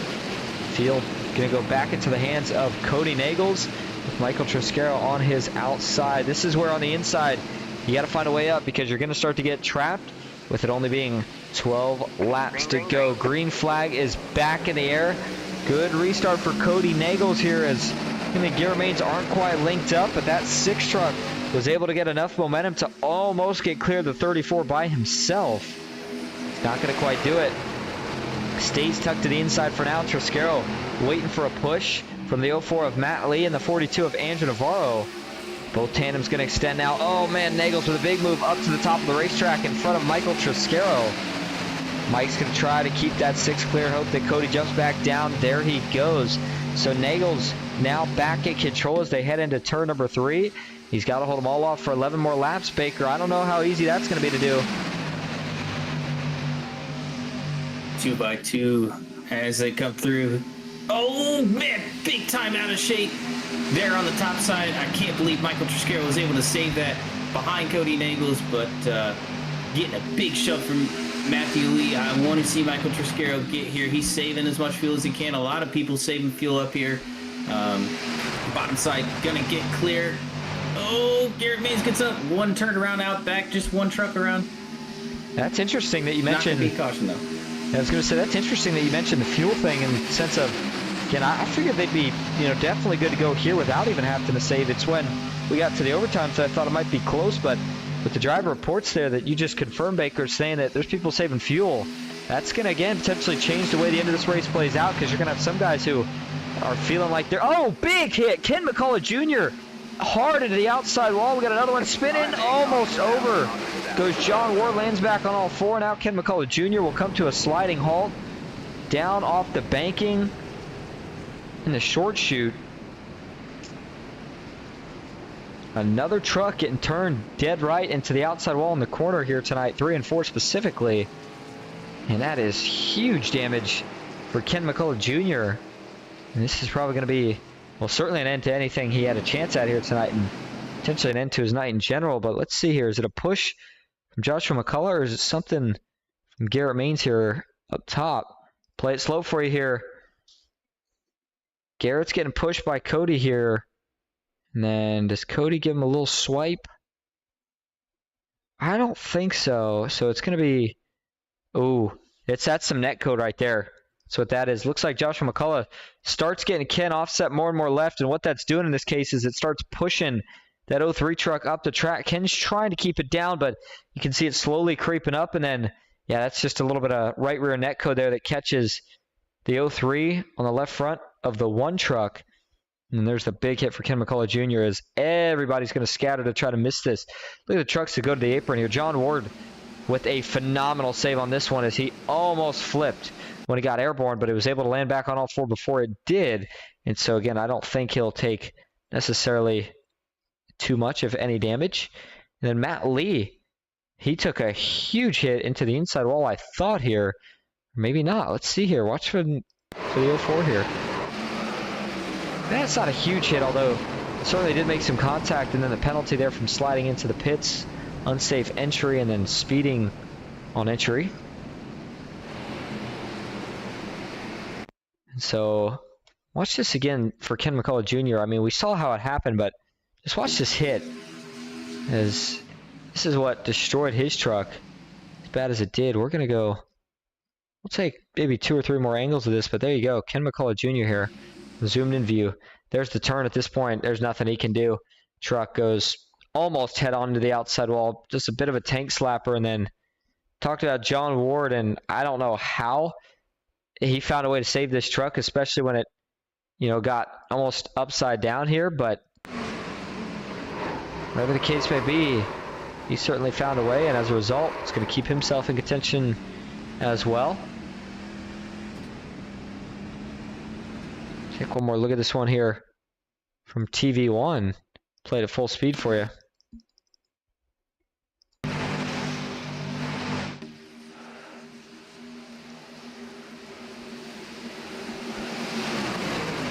Field going to go back into the hands of Cody Nagels with Michael Triscaro on his outside. This is where on the inside you got to find a way up, because you're going to start to get trapped with it only being 12 laps to go. Green flag is back in the air. Good restart for Cody Nagels here, as him and Garrett Maines aren't quite linked up, but that 6 truck was able to get enough momentum to almost get clear the 34 by himself. He's not going to quite do it. Stays tucked to the inside for now. Triscaro waiting for a push from the 04 of Matt Lee and the 42 of Andrew Navarro. Both tandems going to extend now. Oh, man, Nagels with a big move up to the top of the racetrack in front of Michael Triscaro. Mike's going to try to keep that 6 clear. Hope that Cody jumps back down. There he goes. So Nagels now back in control as they head into turn number 3. He's got to hold them all off for 11 more laps, Baker. I don't know how easy that's going to be to do.
2 by 2 as they come through. Oh, man, big time out of shape there on the top side. I can't believe Michael Triscaro was able to save that behind Cody Nagels, but getting a big shove from Matthew Lee. I want to see Michael Triscaro get here. He's saving as much fuel as he can. A lot of people saving fuel up here. Bottom side gonna get clear. Oh, Garrett Mays gets up. One turned around out back, just one truck around.
That's interesting that you mentioned.
Not gonna be caution though.
I was going to say, that's interesting that you mentioned the fuel thing in the sense of, again, I figured they'd be, definitely good to go here without even having to save. It's when we got to the overtime, so I thought it might be close, but with the driver reports there that you just confirmed, Baker, saying that there's people saving fuel, that's going to, again, potentially change the way the end of this race plays out, because you're going to have some guys who are feeling like they're, oh, big hit, Ken McCullough Jr., hard into the outside wall. We got another one spinning, almost over. Goes John Ward, lands back on all 4. Now Ken McCullough Jr. will come to a sliding halt down off the banking in the short chute. Another truck getting turned dead right into the outside wall in the corner here tonight, 3 and 4 specifically. And that is huge damage for Ken McCullough Jr. And this is probably going to be, well, certainly an end to anything he had a chance at here tonight, and potentially an end to his night in general. But let's see here. Is it a push from Joshua McCullough, or is it something from Garrett Maines here up top? Play it slow for you here. Garrett's getting pushed by Cody here. And then does Cody give him a little swipe? I don't think so. So it's going to be, that's some net code right there. That's what that is. Looks like Joshua McCullough starts getting Ken offset more and more left, and what that's doing in this case is it starts pushing that 03 truck up the track. Ken's trying to keep it down, but you can see it slowly creeping up, and then, yeah, that's just a little bit of right rear net code there that catches the 03 on the left front of the 1 truck. And there's the big hit for Ken McCullough Jr. as everybody's going to scatter to try to miss this. Look at the trucks that go to the apron here. John Ward with a phenomenal save on this one as he almost flipped when he got airborne, but he was able to land back on all 4 before it did. And so, again, I don't think he'll take necessarily too much, if any, damage. And then Matt Lee, he took a huge hit into the inside wall, I thought here. Maybe not. Let's see here. Watch for the 04 here. That's not a huge hit, although certainly did make some contact, and then the penalty there from sliding into the pits. Unsafe entry and then speeding on entry. And so watch this again for Ken McCullough Jr. I mean, we saw how it happened, but just watch this hit, as this is what destroyed his truck as bad as it did. We're going to go, we'll take maybe 2 or 3 more angles of this, but there you go. Ken McCullough Jr. here, zoomed in view. There's the turn at this point. There's nothing he can do. Truck goes almost head on to the outside wall. Just a bit of a tank slapper. And then talked about John Ward, and I don't know how he found a way to save this truck, especially when it, got almost upside down here. But whatever the case may be, he certainly found a way, and as a result, it's going to keep himself in contention as well. Take one more look at this one here from TV1. Played at full speed for you.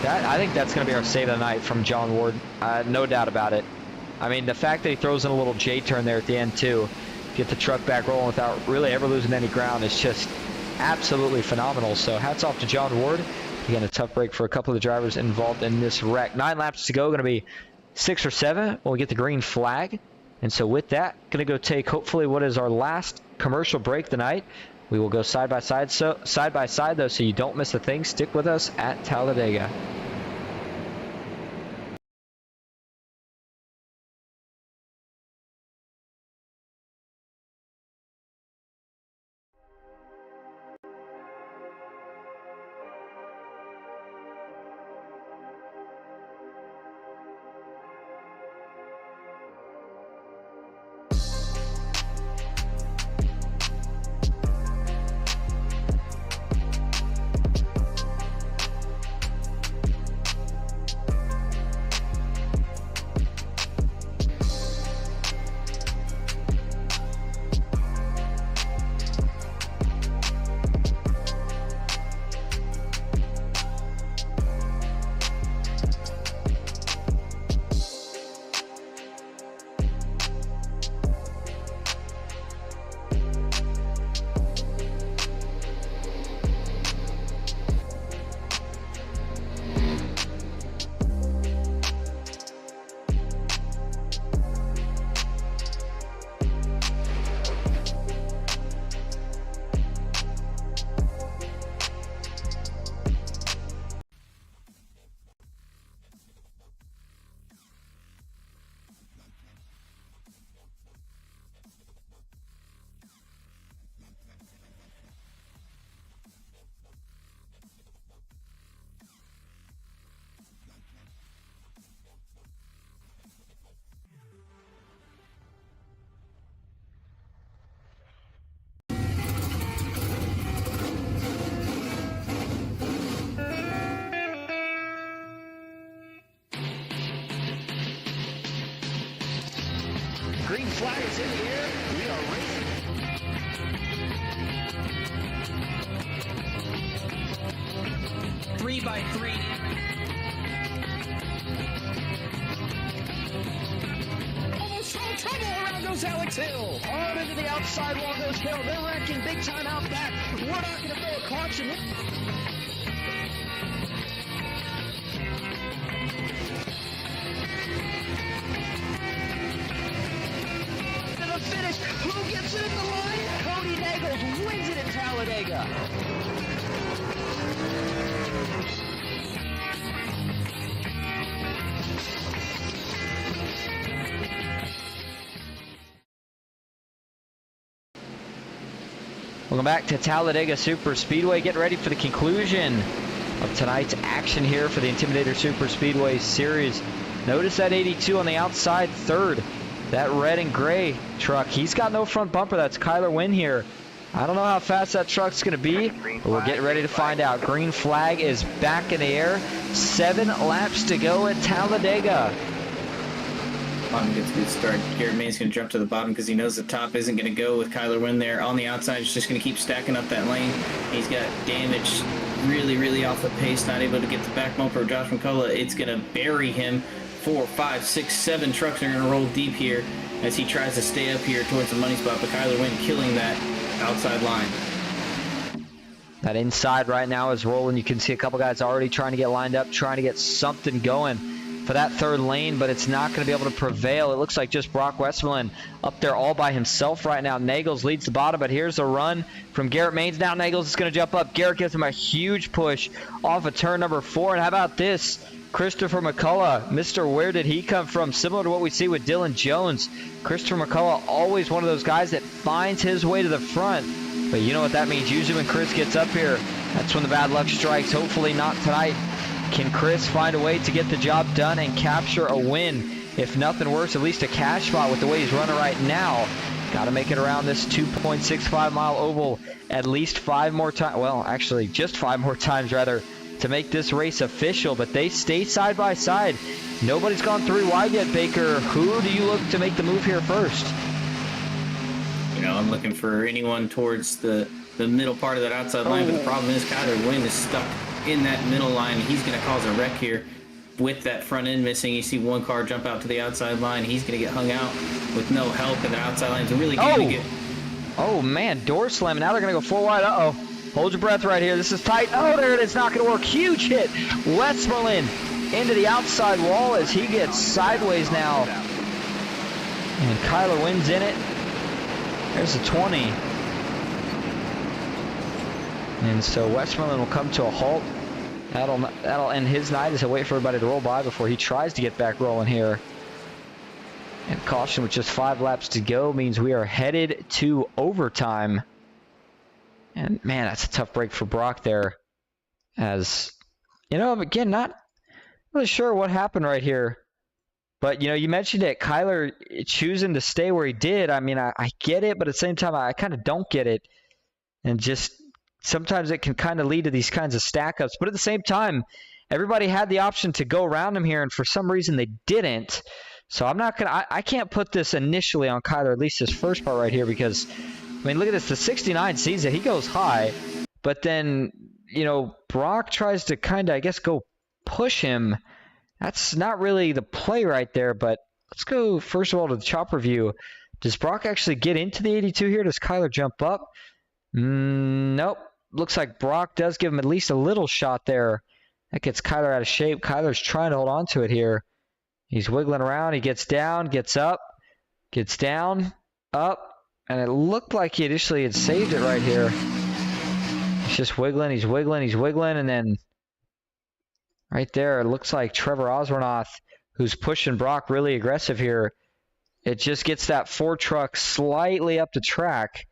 I think that's going to be our save of the night from John Ward. No doubt about it. I mean, the fact that he throws in a little J-turn there at the end, too, get the truck back rolling without really ever losing any ground is just absolutely phenomenal. So hats off to John Ward. Again, a tough break for a couple of the drivers involved in this wreck. 9 laps to go. Going to be 6 or 7 when we get the green flag. And so with that, going to go take hopefully what is our last commercial break tonight. We will go side by side, though, so you don't miss a thing. Stick with us at Talladega.
green flag is in the air. We are racing.
3 by 3.
Almost no trouble. Around goes Alex Hill. On into the outside wall goes Hill. They're wrecking big time out back. We're not going to throw a caution. Finish. Who gets it in the line? Cody Nagels wins it at Talladega.
Welcome back to Talladega Superspeedway. Getting ready for the conclusion of tonight's action here for the Intimidator Superspeedway Series. Notice that 82 on the outside, third. That red and gray truck, he's got no front bumper. That's Kyler Wynn here. I don't know how fast that truck's going to be, but we're getting ready to find out. Green flag is back in the air. 7 laps to go at Talladega.
Bottom gets a good start. Garrett Main's going to jump to the bottom because he knows the top isn't going to go with Kyler Wynn there. On the outside, he's just going to keep stacking up that lane. He's got damage really off the pace, not able to get the back bumper of Josh McCullough. It's going to bury him. 4, 5, 6, 7 trucks are going to roll deep here as he tries to stay up here towards the money spot, but Kyler Wynn killing that outside line.
That inside right now is rolling. You can see a couple guys already trying to get lined up, trying to get something going for that third lane, but it's not going to be able to prevail. It looks like just Brock Westmoreland up there all by himself right now. Nagels leads the bottom, but here's a run from Garrett Maines. Now Nagels is going to jump up. Garrett gives him a huge push off of turn number 4, and how about this? Christopher McCullough, Mr. Where Did He Come From? Similar to what we see with Dylan Jones. Christopher McCullough, always one of those guys that finds his way to the front. But you know what that means. Usually when Chris gets up here, that's when the bad luck strikes. Hopefully not tonight. Can Chris find a way to get the job done and capture a win? If nothing worse, at least a cash spot with the way he's running right now. Got to make it around this 2.65 mile oval at least 5 more times. Well, actually, just 5 more times rather, to make this race official, but they stay side by side. Nobody's gone 3 wide yet, Baker. Who do you look to make the move here first?
You know, I'm looking for anyone towards the middle part of that outside line, but the problem is Kyler Wynn is stuck in that middle line. He's going to cause a wreck here with that front end missing. You see one car jump out to the outside line. He's going to get hung out with no help, and the outside line's really going to get...
Oh, man, door slam. Now they're going to go 4 wide. Uh-oh. Hold your breath right here. This is tight. Oh, there it is. Not going to work. Huge hit. Westmoreland into the outside wall as he gets sideways now. And Kyler Wynn's in it. There's a 20. And so Westmoreland will come to a halt. That'll end his night as he'll wait for everybody to roll by before he tries to get back rolling here. And caution with just 5 laps to go means we are headed to overtime. And, man, that's a tough break for Brock there. As, you know, again, not really sure what happened right here. But, you know, you mentioned it. Kyler choosing to stay where he did. I mean, I get it, but at the same time, I kind of don't get it. And just sometimes it can kind of lead to these kinds of stack-ups. But at the same time, everybody had the option to go around him here, and for some reason they didn't. So I'm not going to – I can't put this initially on Kyler, at least this first part right here, because – I mean, look at this. The 69 sees it. He goes high. But then, you know, Brock tries to kind of, I guess, go push him. That's not really the play right there. But let's go, first of all, to the chopper view. Does Brock actually get into the 82 here? Does Kyler jump up? Nope. Looks like Brock does give him at least a little shot there. That gets Kyler out of shape. Kyler's trying to hold on to it here. He's wiggling around. He gets down, gets up, gets down, up. And it looked like he initially had saved it right here. He's just wiggling, he's wiggling, he's wiggling, and then right there, it looks like Trevor Osbornoff, who's pushing Brock really aggressive here. It just gets that 4 truck slightly up the track.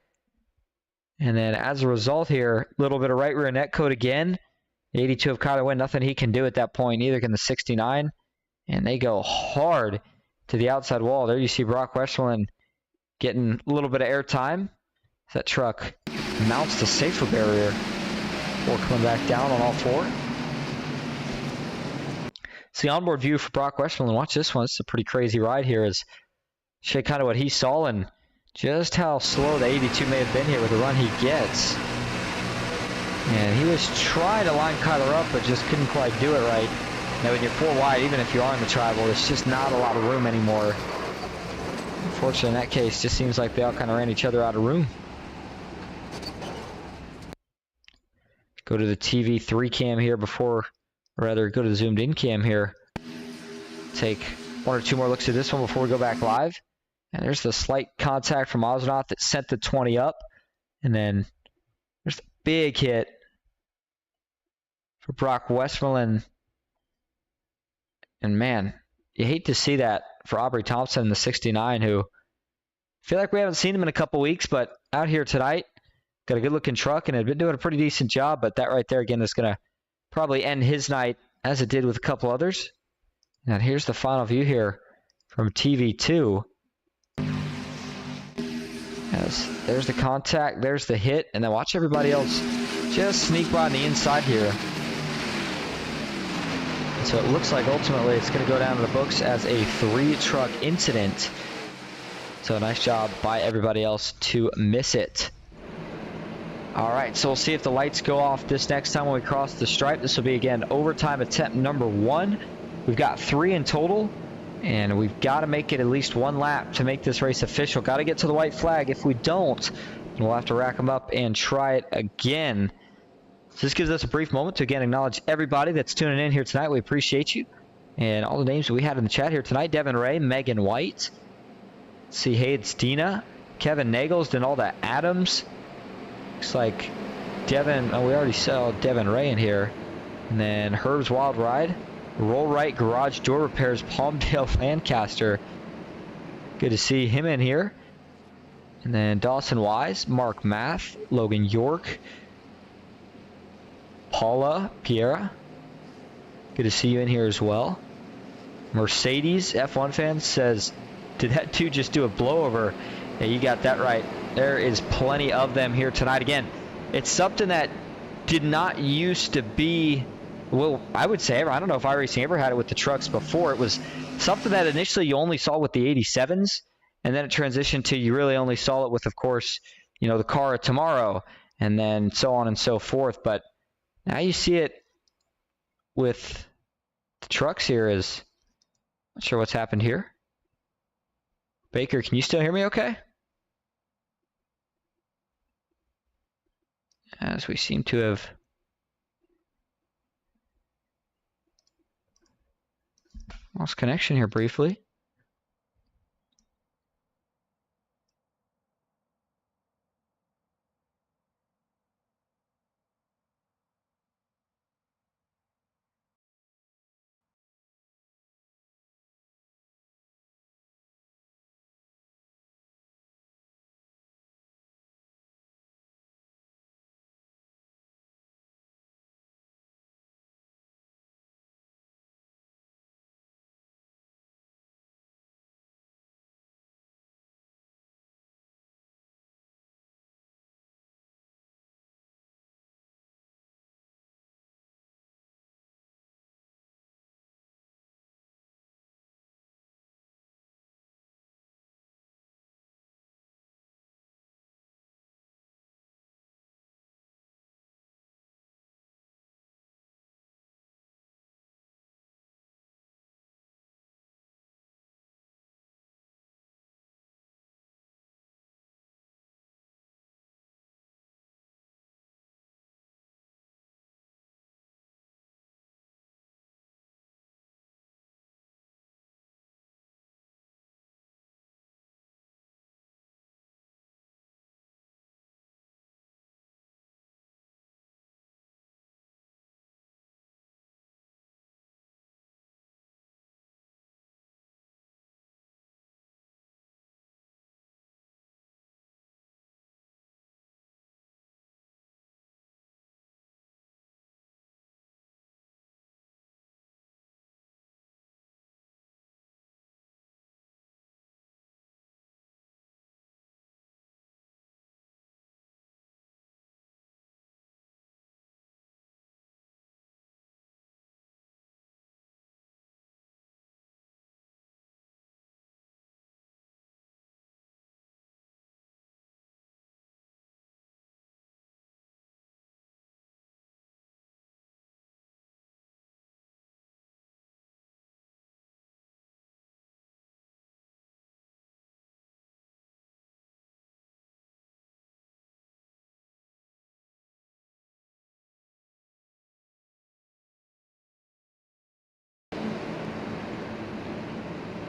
And then as a result here, a little bit of right rear net code again. The 82 of Kyler Wynn, nothing he can do at that point, neither can the 69. And they go hard to the outside wall. There you see Brock Westmoreland getting a little bit of air time. That truck mounts the safer barrier before coming back down on all 4. It's the onboard view for Brock Westmoreland. Watch this one. It's a pretty crazy ride here as show you kind of what he saw and just how slow the 82 may have been here with the run he gets. And he was trying to line Kyler up, but just couldn't quite do it right. Now when you're 4 wide, even if you are in the tribal, there's just not a lot of room anymore. Unfortunately, in that case, just seems like they all kind of ran each other out of room. Go to the TV 3 cam here before, or rather go to the zoomed in cam here. Take 1 or 2 more looks at this one before we go back live. And there's the slight contact from Osnaut that sent the 20 up. And then there's the big hit for Brock Westmoreland. And man, you hate to see that for Aubrey Thompson in the 69, who I feel like we haven't seen him in a couple weeks, but out here tonight, got a good-looking truck and had been doing a pretty decent job. But that right there, again, is going to probably end his night as it did with a couple others. And here's the final view here from TV2. As there's the contact, there's the hit, and then watch everybody else just sneak by on the inside here. So it looks like ultimately it's going to go down to the books as a 3-truck incident. So nice job by everybody else to miss it. All right, so we'll see if the lights go off this next time when we cross the stripe. This will be, again, overtime attempt number 1. We've got 3 in total, and we've got to make it at least 1 lap to make this race official. Got to get to the white flag. If we don't, we'll have to rack them up and try it again. So this gives us a brief moment to, again, acknowledge everybody that's tuning in here tonight. We appreciate you. And all the names that we had in the chat here tonight: Devin Ray, Megan White, C. Hades Dina, Kevin Nagels, then all the Adams. Looks like Devin, we already saw Devin Ray in here. And then Herb's Wild Ride, Roll Right Garage Door Repairs, Palmdale Lancaster. Good to see him in here. And then Dawson Wise, Mark Math, Logan York, Paula Piera. Good to see you in here as well. Mercedes F1 fan says, did that dude just do a blowover? Yeah, you got that right. There is plenty of them here tonight. Again, it's something that did not used to be, well, I would say, I don't know if iRacing ever had it with the trucks before. It was something that initially you only saw with the 87s, and then it transitioned to you really only saw it with, of course, you know, the car of tomorrow, and then so on and so forth. But now you see it with the trucks here. Is not sure what's happened here. Baker, can you still hear me okay? As we seem to have lost connection here briefly.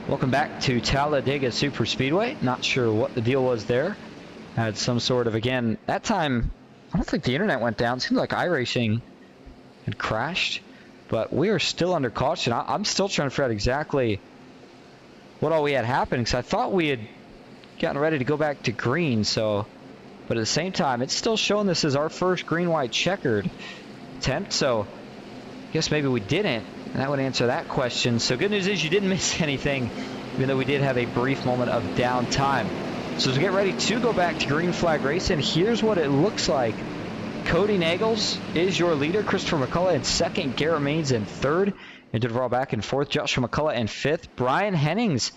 Welcome back to Talladega Superspeedway. Not sure what the deal was there. Had some sort of, again, that time, I don't think the internet went down. It seemed like iRacing had crashed. But we are still under caution. I'm still trying to figure out exactly what all we had happened, because I thought we had gotten ready to go back to green. So, but at the same time, it's still showing this as our first green-white checkered attempt. So I guess maybe we didn't. And that would answer that question. So good news is you didn't miss anything, even though we did have a brief moment of downtime. So as we get ready to go back to green flag racing, here's what it looks like. Cody Nagels is your leader. Christopher McCullough in second. Garrett Maines in third. Andrew Navarro back in fourth. Joshua McCullough in fifth. Brian Hennings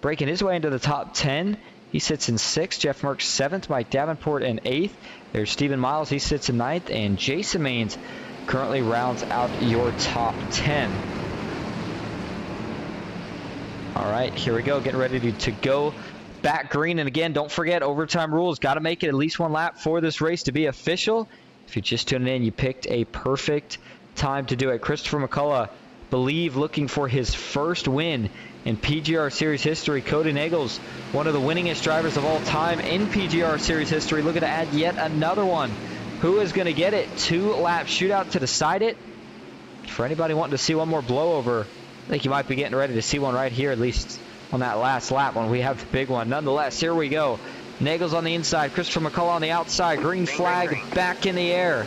breaking his way into the top 10. He sits in sixth. Jeff Merckx seventh. Mike Davenport in eighth. There's Stephen Miles. He sits in ninth. And Jason Maines currently rounds out your top 10. All right, here we go. Getting ready to go back green. And again, don't forget, overtime rules. Got to make it at least one lap for this race to be official. If you're just tuning in, you picked a perfect time to do it. Christopher McCullough, believe, looking for his first win in PGR Series history. Cody Nagels, one of the winningest drivers of all time in PGR Series history, looking to add yet another one. Who is going to get it? 2-lap shootout to decide it. For anybody wanting to see one more blowover, I think you might be getting ready to see one right here, at least on that last lap when we have the big one. Nonetheless, here we go. Nagels on the inside, Christopher McCullough on the outside. Green flag back in the air.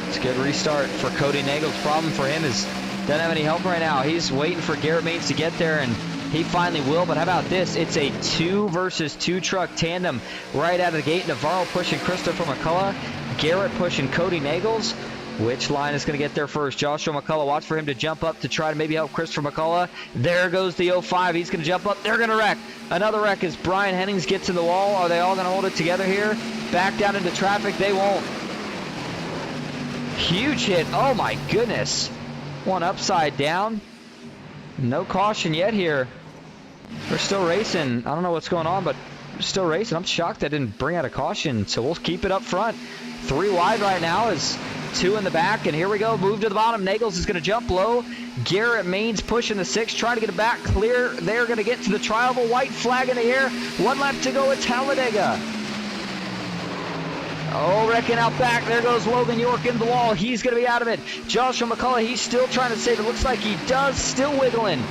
It's a good restart for Cody Nagels. Problem for him is doesn't have any help right now. He's waiting for Garrett Maines to get there, and he finally will. But how about this? It's a 2 versus 2 truck tandem right out of the gate. Navarro pushing Christopher McCullough. Garrett pushing Cody Nagels. Which line is going to get there first? Joshua McCullough, watch for him to jump up to try to maybe help Christopher McCullough. There goes the 05. He's going to jump up. They're going to wreck. Another wreck as Brian Hennings gets in the wall. Are they all going to hold it together here? Back down into traffic. They won't. Huge hit. Oh, my goodness. One upside down. No caution yet here. We're still racing. I don't know what's going on, but we're still racing. I'm shocked I didn't bring out a caution, so we'll keep it up front. 3 wide right now is 2 in the back, and here we go. Move to the bottom. Nagels is going to jump low. Garrett Maines pushing the 6, trying to get it back clear. They're going to get to the trial. White flag in the air. 1 lap to go at Talladega. Oh, wrecking out back. There goes Logan York in the wall. He's going to be out of it. Joshua McCullough, he's still trying to save it. Looks like he does. Still wiggling.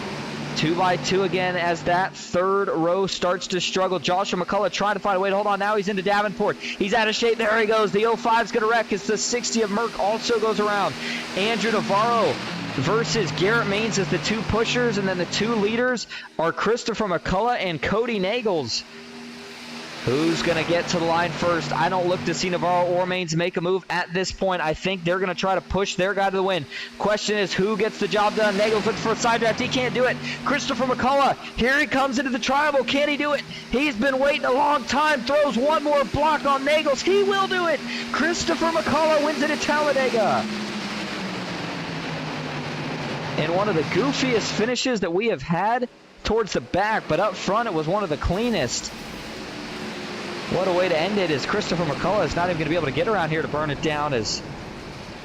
2 by 2 again as that third row starts to struggle. Joshua McCullough trying to find a way to hold on. Now he's into Davenport. He's out of shape. There he goes. The 05's going to wreck as the 60 of Merck also goes around. Andrew Navarro versus Garrett Maines as the 2 pushers, and then the 2 leaders are Christopher McCullough and Cody Nagels. Who's going to get to the line first? I don't look to see Navarro or Maines make a move at this point. I think they're going to try to push their guy to the win. Question is, who gets the job done? Nagels looks for a side draft. He can't do it. Christopher McCullough, here he comes into the trial. Can he do it? He's been waiting a long time. Throws one more block on Nagels. He will do it. Christopher McCullough wins it at Talladega. And one of the goofiest finishes that we have had towards the back, but up front it was one of the cleanest. What a way to end it, as Christopher McCullough is not even going to be able to get around here to burn it down, as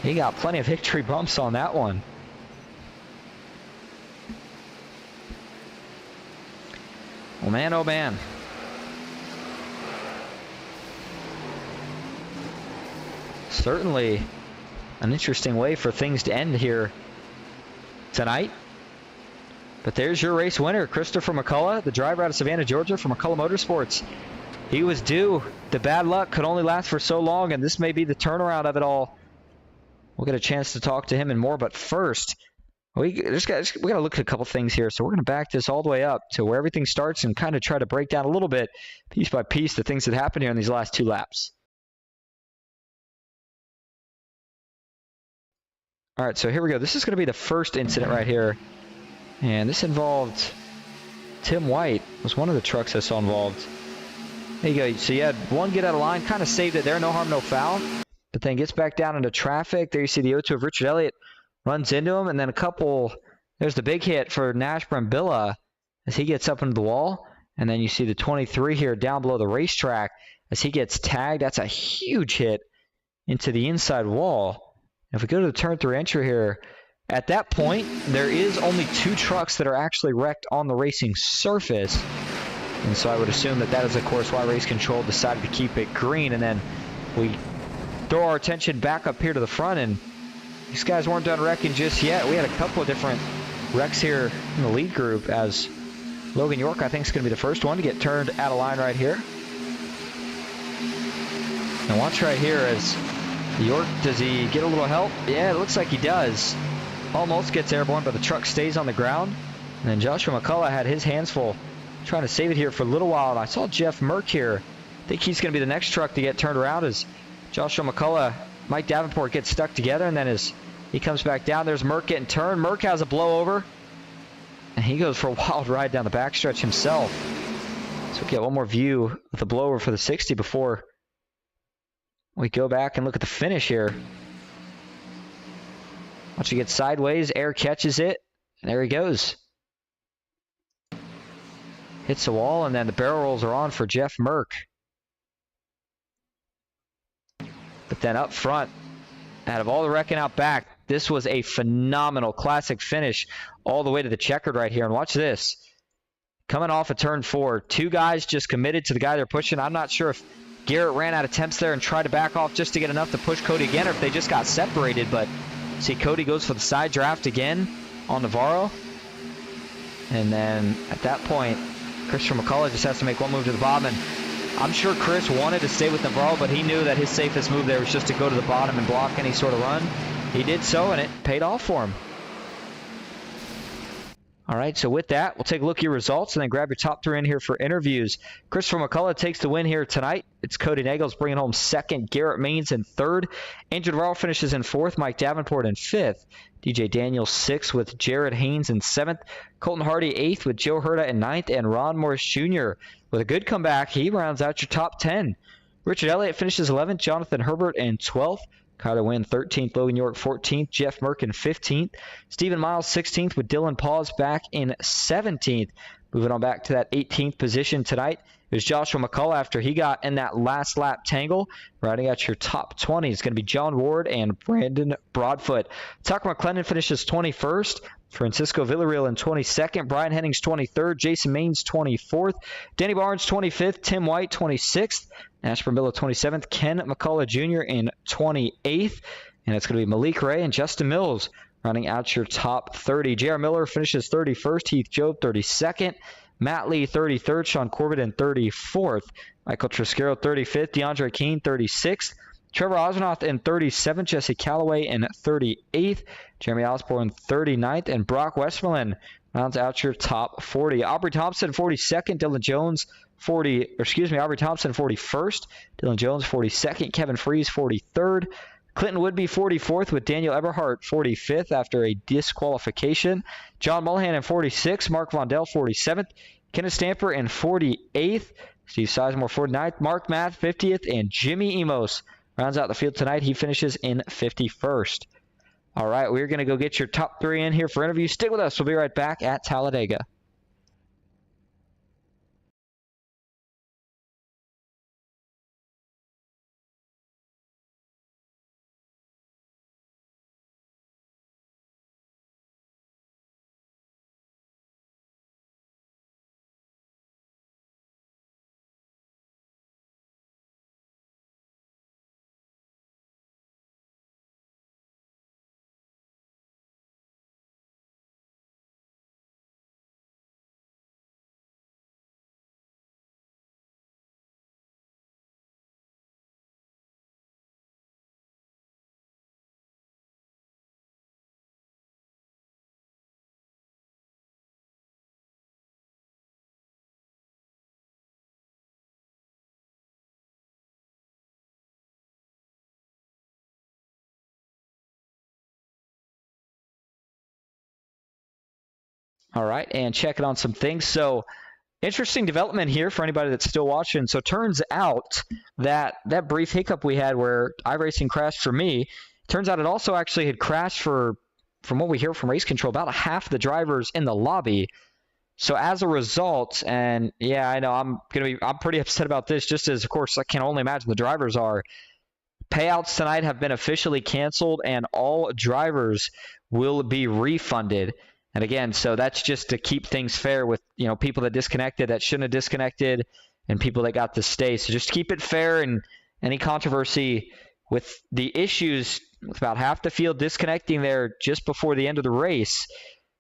he got plenty of victory bumps on that one. Well, man, oh man. Certainly an interesting way for things to end here tonight. But there's your race winner, Christopher McCullough, the driver out of Savannah, Georgia for McCullough Motorsports. He was due. The bad luck could only last for so long, and this may be the turnaround of it all. We'll get a chance to talk to him and more, but first, we got to look at a couple things here. So we're going to back this all the way up to where everything starts and kind of try to break down a little bit, piece by piece, the things that happened here in these last 2 laps. All right, so here we go. This is going to be the first incident right here, and this involved Tim White. Was one of the trucks I saw involved. There you go. So you had one get out of line, kind of saved it there, no harm, no foul. But then gets back down into traffic. There you see the 0-2 of Richard Elliott runs into him. And then a couple, there's the big hit for Nash Brambilla as he gets up into the wall. And then you see the 23 here down below the racetrack as he gets tagged. That's a huge hit into the inside wall. If we go to the turn 3 entry here, At that point, there is only 2 trucks that are actually wrecked on the racing surface. And so I would assume that is, of course, why Race Control decided to keep it green. And then we throw our attention back up here to the front, and these guys weren't done wrecking just yet. We had a couple of different wrecks here in the lead group, as Logan York, I think, is going to be the first one to get turned out of line right here. And watch right here as York, does he get a little help? Yeah, it looks like he does. Almost gets airborne, but the truck stays on the ground. And then Joshua McCullough had his hands full trying to save it here for a little while. And I saw Jeff Merck here. I think he's going to be the next truck to get turned around as Joshua McCullough, Mike Davenport get stuck together. And then as he comes back down, there's Merck getting turned. Merck has a blowover. And he goes for a wild ride down the backstretch himself. So we'll get one more view of the blowover for the 60 before we go back and look at the finish here. Once you get sideways, air catches it, and there he goes. Hits the wall, and then the barrel rolls are on for Jeff Merck. But then up front, out of all the wrecking out back, this was a phenomenal classic finish all the way to the checkered right here. And watch this. Coming off of turn 4, 2 guys just committed to the guy they're pushing. I'm not sure if Garrett ran out of temps there and tried to back off just to get enough to push Cody again, or if they just got separated. But see, Cody goes for the side draft again on Navarro. And then at that point, Christopher McCullough just has to make one move to the bottom. And I'm sure Chris wanted to stay with Navarro, but he knew that his safest move there was just to go to the bottom and block any sort of run. He did so, and it paid off for him. All right, so with that, we'll take a look at your results and then grab your top 3 in here for interviews. Christopher McCullough takes the win here tonight. It's Cody Nagels bringing home 2nd, Garrett Maines in 3rd. Andrew Navarro finishes in 4th, Mike Davenport in 5th. DJ Daniels 6th with Jared Haynes in 7th. Colton Hardy 8th with Joe Herta in 9th. And Ron Morris Jr. with a good comeback. He rounds out your top 10. Richard Elliott finishes 11th. Jonathan Herbert in 12th. Kyler Wynn 13th, Logan York 14th, Jeff Merck in 15th, Stephen Miles 16th with Dylan Paws back in 17th. Moving on back to that 18th position tonight is Joshua McCullough after he got in that last lap tangle. Riding out your top 20 is going to be John Ward and Brandon Broadfoot. Tucker McClendon finishes 21st. Francisco Villarreal in 22nd. Brian Hennings 23rd. Jason Maines 24th. Danny Barnes 25th. Tim White 26th. Ashburn Miller 27th. Ken McCullough Jr. in 28th. And it's going to be Malik Ray and Justin Mills running out your top 30. J.R. Miller finishes 31st. Heath Job 32nd. Matt Lee 33rd. Sean Corbett in 34th. Michael Triscaro 35th. DeAndre Keane 36th. Trevor Osnoth in 37th. Jesse Calloway in 38th. Jeremy Osborne 39th. And Brock Westmoreland rounds out your top 40. Aubrey Thompson 42nd. Dylan Jones Aubrey Thompson 41st. Dylan Jones 42nd. Kevin Freeze 43rd. Clinton Woodby 44th with Daniel Eberhardt 45th after a disqualification. John Mullihan in 46th. Mark Vondell 47th. Kenneth Stamper in 48th. Steve Sizemore 49th. Mark Math 50th. And Jimmy Emos rounds out the field tonight. He finishes in 51st. All right, we're going to go get your top 3 in here for interviews. Stick with us. We'll be right back at Talladega. All right, and checking on some things. So, interesting development here for anybody that's still watching. So, turns out that brief hiccup we had where iRacing crashed for me, turns out it also actually had crashed from what we hear from Race Control, about half the drivers in the lobby. So, as a result, and yeah, I know I'm pretty upset about this, just as, of course, I can only imagine the drivers are. Payouts tonight have been officially canceled, and all drivers will be refunded. And again, so that's just to keep things fair with, people that disconnected that shouldn't have disconnected and people that got to stay. So just keep it fair, and any controversy with the issues with about half the field disconnecting there just before the end of the race,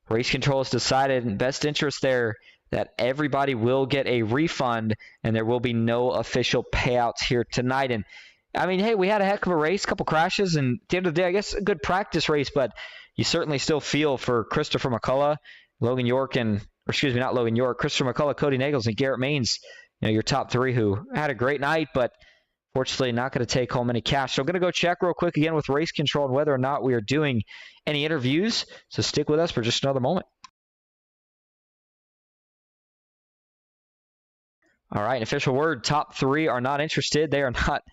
race control has decided in best interest there that everybody will get a refund and there will be no official payouts here tonight. And I mean, hey, we had a heck of a race, a couple crashes, and at the end of the day, I guess a good practice race, but you certainly still feel for Christopher McCullough, Christopher McCullough, Cody Nagels, and Garrett Maines, your top three who had a great night, but fortunately not going to take home any cash. So I'm going to go check real quick again with race control and whether or not we are doing any interviews. So stick with us for just another moment. All right, an official word, top three are not interested. They are not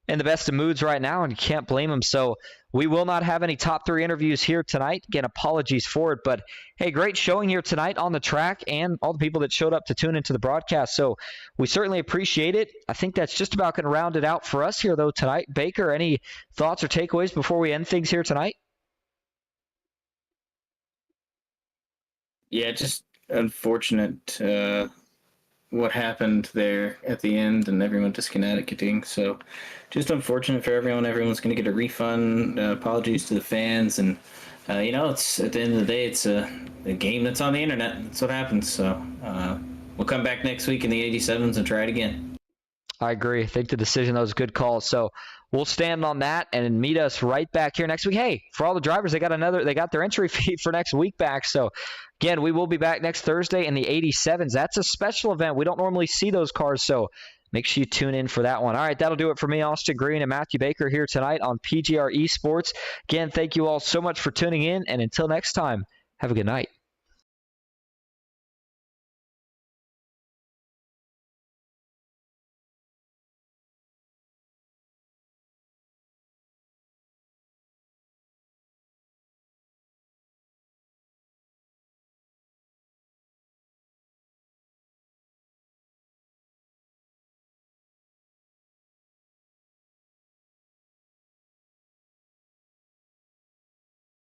in the best of moods right now, and you can't blame them. So we will not have any top three interviews here tonight. Again, apologies for it. But, hey, great showing here tonight on the track and all the people that showed up to tune into the broadcast. So we certainly appreciate it. I think that's just about going to round it out for us here, though, tonight. Baker, any thoughts or takeaways before we end things here tonight?
Yeah, just unfortunate what happened there at the end and everyone disconnecting. So just unfortunate for everyone. Everyone's going to get a refund. Apologies to the fans. And, it's at the end of the day, it's a game that's on the internet. That's what happens. So we'll come back next week in the 87s and try it again.
I agree. I think the decision, that was a good call. So we'll stand on that and meet us right back here next week. Hey, for all the drivers, they got their entry fee for next week back. So again, we will be back next Thursday in the 87s. That's a special event. We don't normally see those cars, so make sure you tune in for that one. All right, that'll do it for me, Austin Green and Matthew Baker here tonight on PGR eSports. Again, thank you all so much for tuning in, and until next time, have a good night.